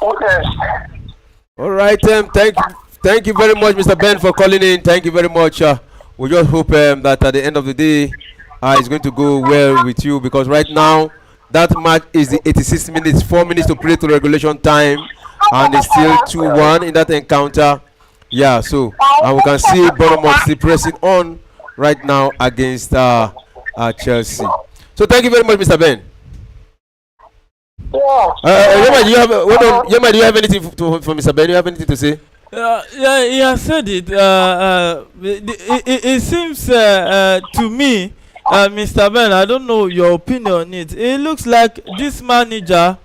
Okay. All right, thank you very much, Mr. Ben, for calling in. Thank you very much. We just hope that at the end of the day, it's going to go well with you because right now that match is the 86 minutes, 4 minutes to play to regulation time, and it's still 2-1 in that encounter. Yeah, so and we can see Bournemouth still pressing on right now against Chelsea. So thank you very much, Mr. Ben. Yeah. Yema, do you have hold on? Yema, do you have anything for Mr. Ben? Do you have anything to say? Yeah, he has said it. It seems to me, Mr. Ben, I don't know your opinion on it. It looks like this manager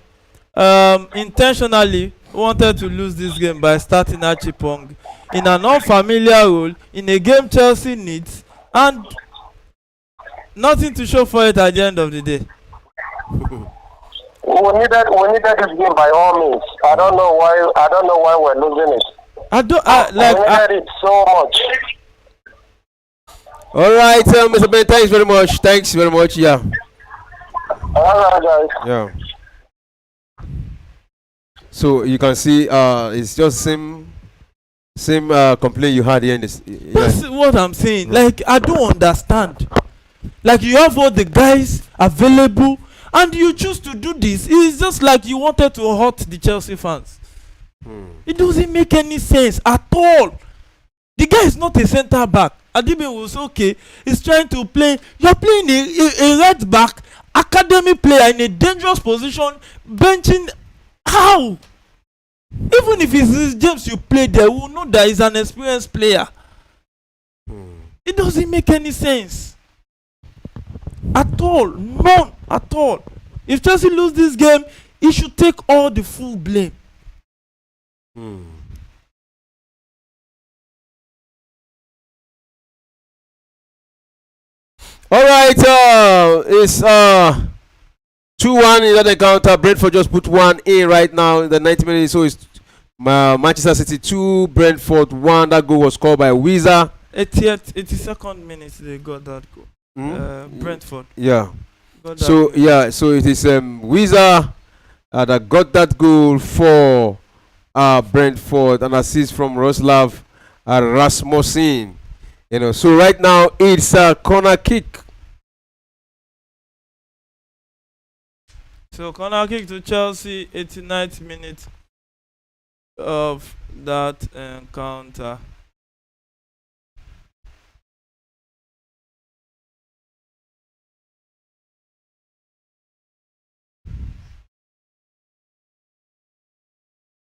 intentionally wanted to lose this game by starting Achipong in an unfamiliar role in a game Chelsea needs and nothing to show for it at the end of the day. We needed this game by all means. I don't know why we're losing it. I don't We needed it so much. All right, Mr. Ben, thanks very much. Thanks very much. Yeah. All right, guys. Yeah. So you can see, it's just same complaint you had here in this. That's what I'm saying. Like, I don't understand. Like, you have all the guys available and you choose to do this. It's just like you wanted to hurt the Chelsea fans. It doesn't make any sense at all. The guy is not a centre back. Adibe was okay. He's trying to play. You're playing a right back academy player in a dangerous position, benching. How? Even if it's James you play there, we will know that he's an experienced player. It doesn't make any sense at all. None at all. If Chelsea lose this game, he should take all the full blame. All right, it's 2-1 in that encounter. Brentford just put one in right now in the 90 minutes. So it's Manchester City 2, Brentford 1. That goal was scored by Weezer. 82nd minute they got that goal. Brentford. Yeah. So it is Weezer that got that goal for Brentford, an assist from Roslav Rasmussen. So right now it's a corner kick. So corner kick to Chelsea, 89th minute of that encounter.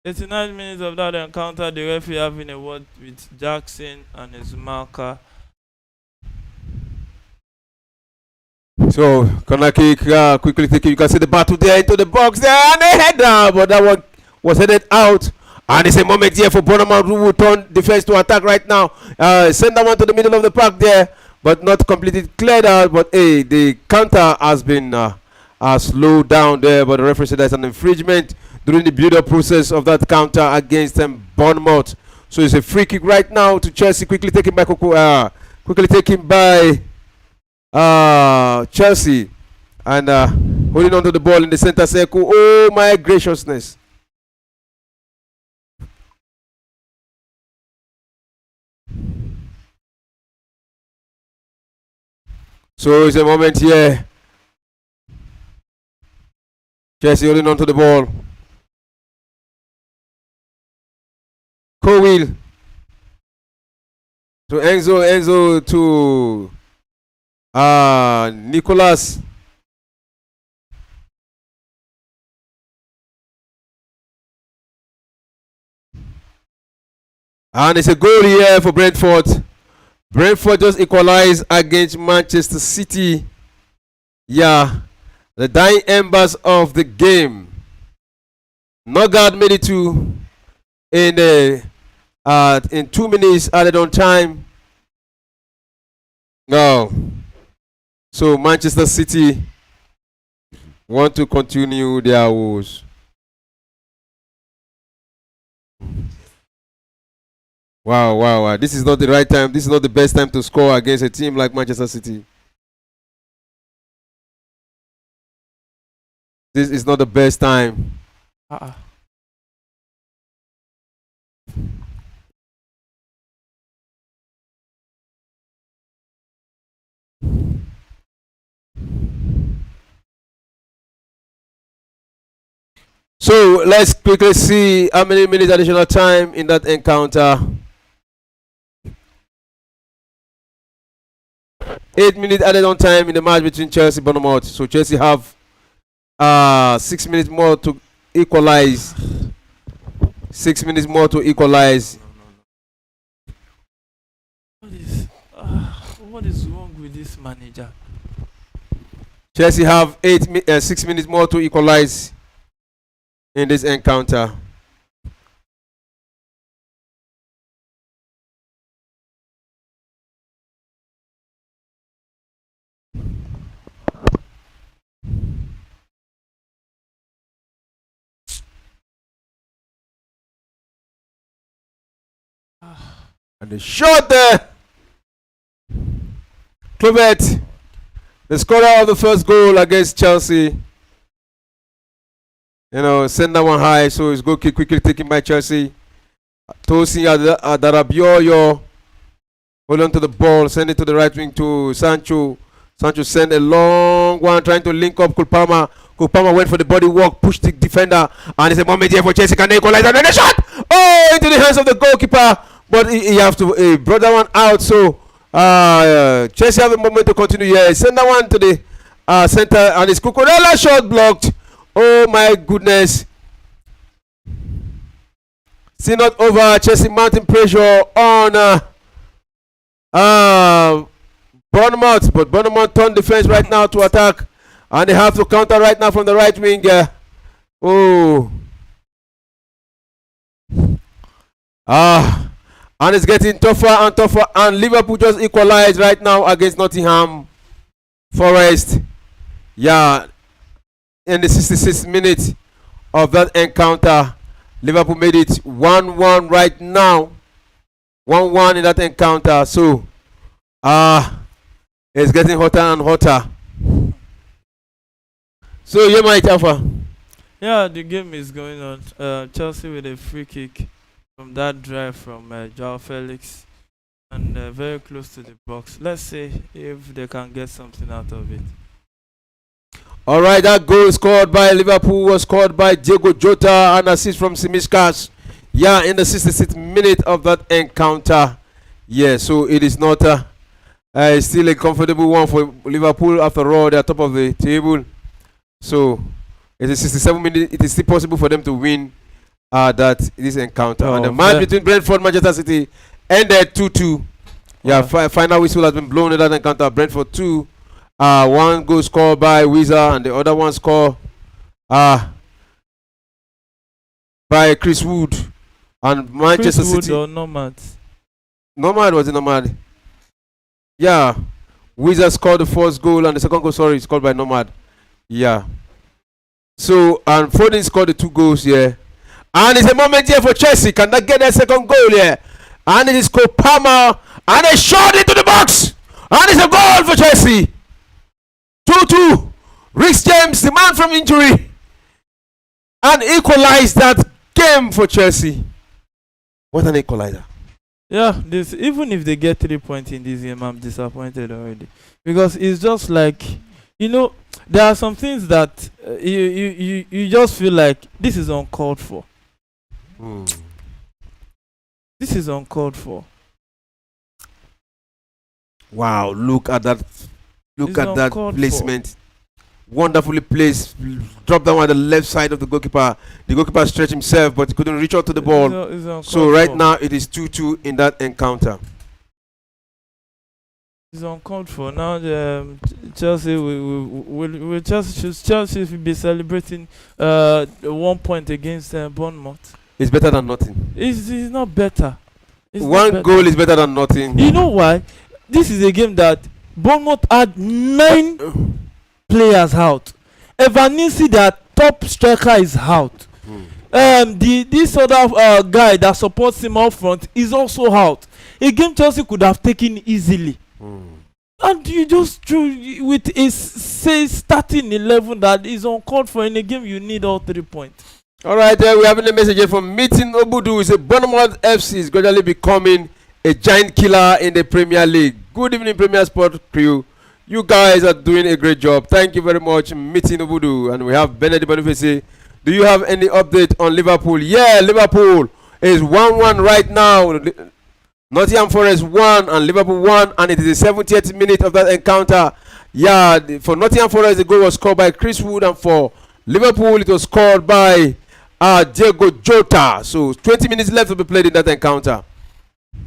"89 minutes of that encounter, the referee having a word with Jackson and his marker." So corner kick, quickly taking. You can see the battle there into the box there, and a header, but that one was headed out. And it's a moment here for Bournemouth, who will turn defense to attack right now. Send that one to the middle of the park there, but not completely cleared out. But the counter has been slowed down there. But the referee said there's an infringement during the build-up process of that counter against Bournemouth. So it's a free kick right now to Chelsea, quickly taken by Chelsea, and holding on to the ball in the center circle. Oh my graciousness. So it's a moment here. Chelsea holding on to the ball. Cowell to Enzo to Nicholas. And it's a goal here for Brentford. Brentford just equalized against Manchester City. Yeah, the dying embers of the game. Nogard made it to in 2 minutes added on time. No. So Manchester City want to continue their woes. Wow. This is not the right time. This is not the best time to score against a team like Manchester City. This is not the best time. So let's quickly see how many minutes additional time in that encounter. 8 minutes added on time in the match between Chelsea and Bournemouth. So Chelsea have 6 minutes more to equalize. 6 minutes more to equalize. What is wrong with this manager? Chelsea have 6 minutes more to equalize in this encounter. And the shot there. Clovert, the scorer of the first goal against Chelsea. You know, send that one high, so it's goal kick quickly taken by Chelsea. Tosin Adarabioyo. Hold on to the ball, send it to the right wing to Sancho. Sancho sent a long one, trying to link up Kulpama. Kulpama went for the body walk, pushed the defender, and it's a moment here for Chelsea. Can they equalize? And then a shot! Oh, into the hands of the goalkeeper. But he have to brought that one out. So Chelsea have a moment to continue here. Send that one to the center, and it's Cucurella shot blocked. Oh my goodness. Still not over. Chelsea mounting pressure on Bournemouth, but Bournemouth turn defense right now to attack, and they have to counter right now from the right wing. And it's getting tougher and tougher, and Liverpool just equalized right now against Nottingham Forest. Yeah, in the 66th minute of that encounter, Liverpool made it 1-1 right now. 1-1 in that encounter. So it's getting hotter and hotter. So you might Alpha. Yeah, the game is going on. Chelsea with a free kick from that drive from Joao Felix, and very close to the box. Let's see if they can get something out of it. All right, that goal scored by Liverpool was scored by Diego Jota, and assist from Tsimikas. Yeah, in the 66th minute of that encounter. Yeah, so it is not still a comfortable one for Liverpool. After all, they are top of the table. So it is 67 minutes. It is still possible for them to win this encounter. And the match between Brentford and Manchester City ended 2-2. Yeah, final whistle has been blown in that encounter. Brentford 2. One goal scored by Weezer, and the other one scored by Chris Wood. And Manchester Chris Wood City. or Nomad? Nomad, was it Nomad? Yeah. Weezer scored the first goal, and the second goal, sorry, scored by Nomad. Yeah. So, and Foden scored the 2 goals here. And it's a moment here for Chelsea. Can they get their second goal here? And it is Kopama. And they shot into the box. And it's a goal for Chelsea. 2-2. Reece James, the man from injury, and equalized that game for Chelsea. What an equalizer. Yeah, this, even if they get 3 points in this game, I'm disappointed already. Because it's just like, you know, there are some things that you just feel like this is uncalled for. This is uncalled for. Wow, look at that. Look at that placement. Wonderfully placed. Drop down on the left side of the goalkeeper. The goalkeeper stretched himself, but he couldn't reach out to the ball. So right now it is 2-2 in that encounter. It's uncalled for. Now Chelsea Chelsea will be celebrating 1 point against Bournemouth. It's better than nothing. It's not better. One goal is better than nothing. You know why? This is a game that Bournemouth had 9 players out. Evanisi, their top striker, is out. This other guy that supports him up front is also out. A game Chelsea could have taken easily. And you just threw with a starting 11 that is uncalled for in a game. You need all 3 points. All right, we have a message here from Meeting Obudu. It's a Bournemouth FC is gradually becoming a giant killer in the Premier League. Good evening, Premier Sport crew. You guys are doing a great job. Thank you very much, Meeting Obudu. And we have Benedict Boniface Do you have any update on Liverpool? Yeah, Liverpool is 1-1 right now. Nottingham Forest 1 and Liverpool 1, and it is the 70th minute of that encounter. Yeah, for Nottingham Forest, the goal was scored by Chris Wood, and for Liverpool, it was scored by Diego Jota. So 20 minutes left to be played in that encounter.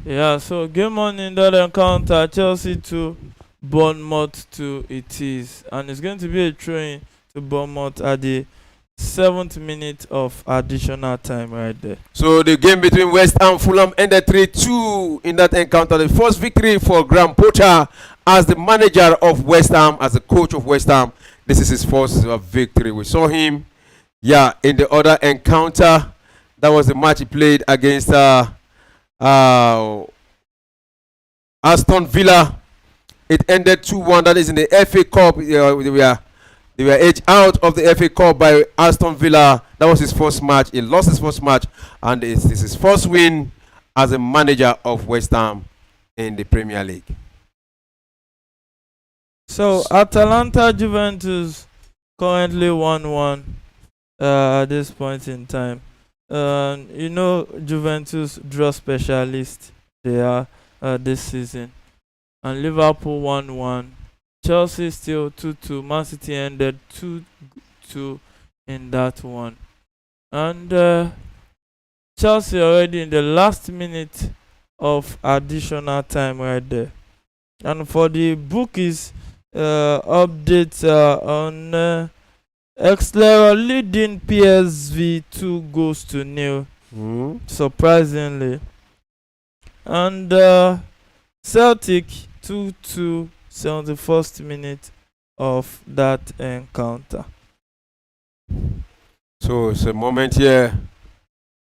Yeah, so game on in that encounter, Chelsea 2, Bournemouth 2 it is. And it's going to be a throw-in to Bournemouth at the 7th minute of additional time right there. So the game between West Ham and Fulham ended 3-2 in that encounter. The first victory for Graham Potter as the manager of West Ham, as the coach of West Ham. This is his first victory. We saw him, in the other encounter. That was the match he played against Aston Villa. It ended 2-1. That is in the FA Cup. They were edged out of the FA Cup by Aston Villa. That was his first match. He lost his first match, and this is his first win as a manager of West Ham in the Premier League. So Atalanta Juventus currently 1-1 at this point in time. Juventus draw specialist they are this season. And Liverpool 1-1. Chelsea still 2-2. Man City ended 2-2 in that one. And Chelsea already in the last minute of additional time right there. And for the bookies, updates on Exler leading PSV 2-0, surprisingly. And Celtic 2-2, 71st minute of that encounter. So it's a moment here.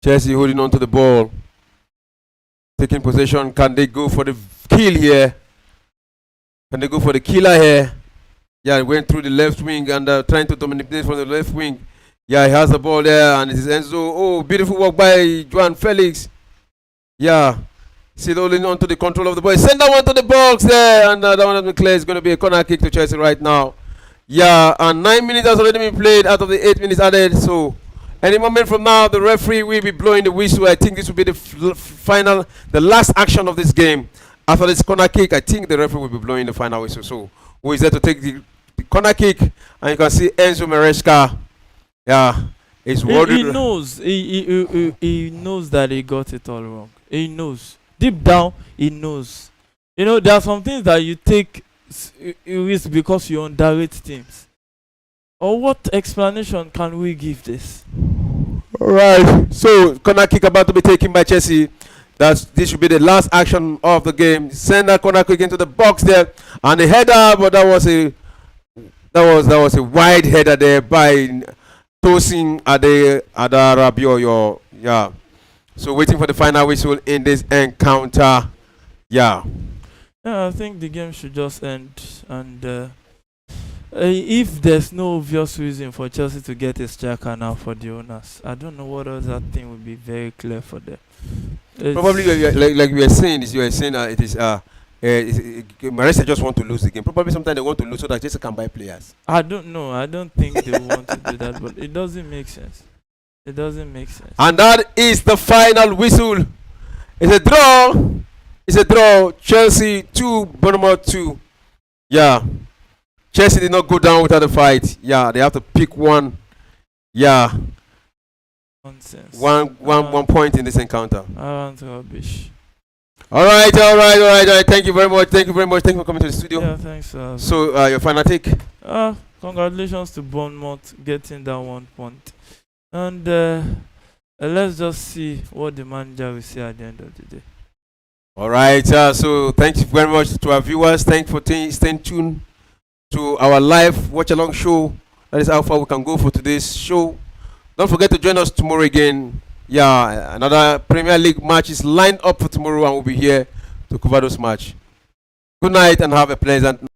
Chelsea holding on to the ball, taking possession. Can they go for the kill here? Can they go for the killer here? Yeah, went through the left wing and trying to dominate from the left wing. Yeah, he has the ball there, and it is Enzo. Oh, beautiful work by Joan Felix. Yeah, still holding on to the control of the ball. Send that one to the box there, and that one has been clear. It's going to be a corner kick to Chelsea right now. Yeah, and 9 minutes has already been played out of the 8 minutes added. So any moment from now, the referee will be blowing the whistle. I think this will be the last action of this game. After this corner kick, I think the referee will be blowing the final whistle. So who is there to take the corner kick? And you can see Enzo Maresca. Yeah, he's worried. He knows. He knows that he got it all wrong. He knows. Deep down, he knows. There are some things that you take risk because you underrate teams. Or what explanation can we give this? All right. So corner kick about to be taken by Chelsea. This should be the last action of the game. Send that corner kick into the box there, and the header, but that was a wide header there by Tosin Adarabioyo. Yeah. So waiting for the final whistle in this encounter. Yeah. Yeah, I think the game should just end, and if there's no obvious reason for Chelsea to get a striker now for the owners, I don't know what other thing would be very clear for them. Probably like we are saying, it is Marissa just want to lose the game. Probably sometimes they want to lose so that Chelsea can buy players. I don't know. I don't think they want to do that, but it doesn't make sense. It doesn't make sense. And that is the final whistle. It's a draw. It's a draw. Chelsea 2, Bournemouth 2. Yeah. Chelsea did not go down without a fight. Yeah, they have to pick one. Yeah. Nonsense. One point in this encounter. Rubbish. All right. Thank you very much. Thank you for coming to the studio. Yeah, thanks. So your final take? Congratulations to Bournemouth getting that 1 point. And let's just see what the manager will say at the end of the day. All right. So thank you very much to our viewers. Thank you for staying tuned to our live watch along show. That is how far we can go for today's show. Don't forget to join us tomorrow again. Yeah, another Premier League match is lined up for tomorrow, and we'll be here to cover those matches. Good night and have a pleasant night.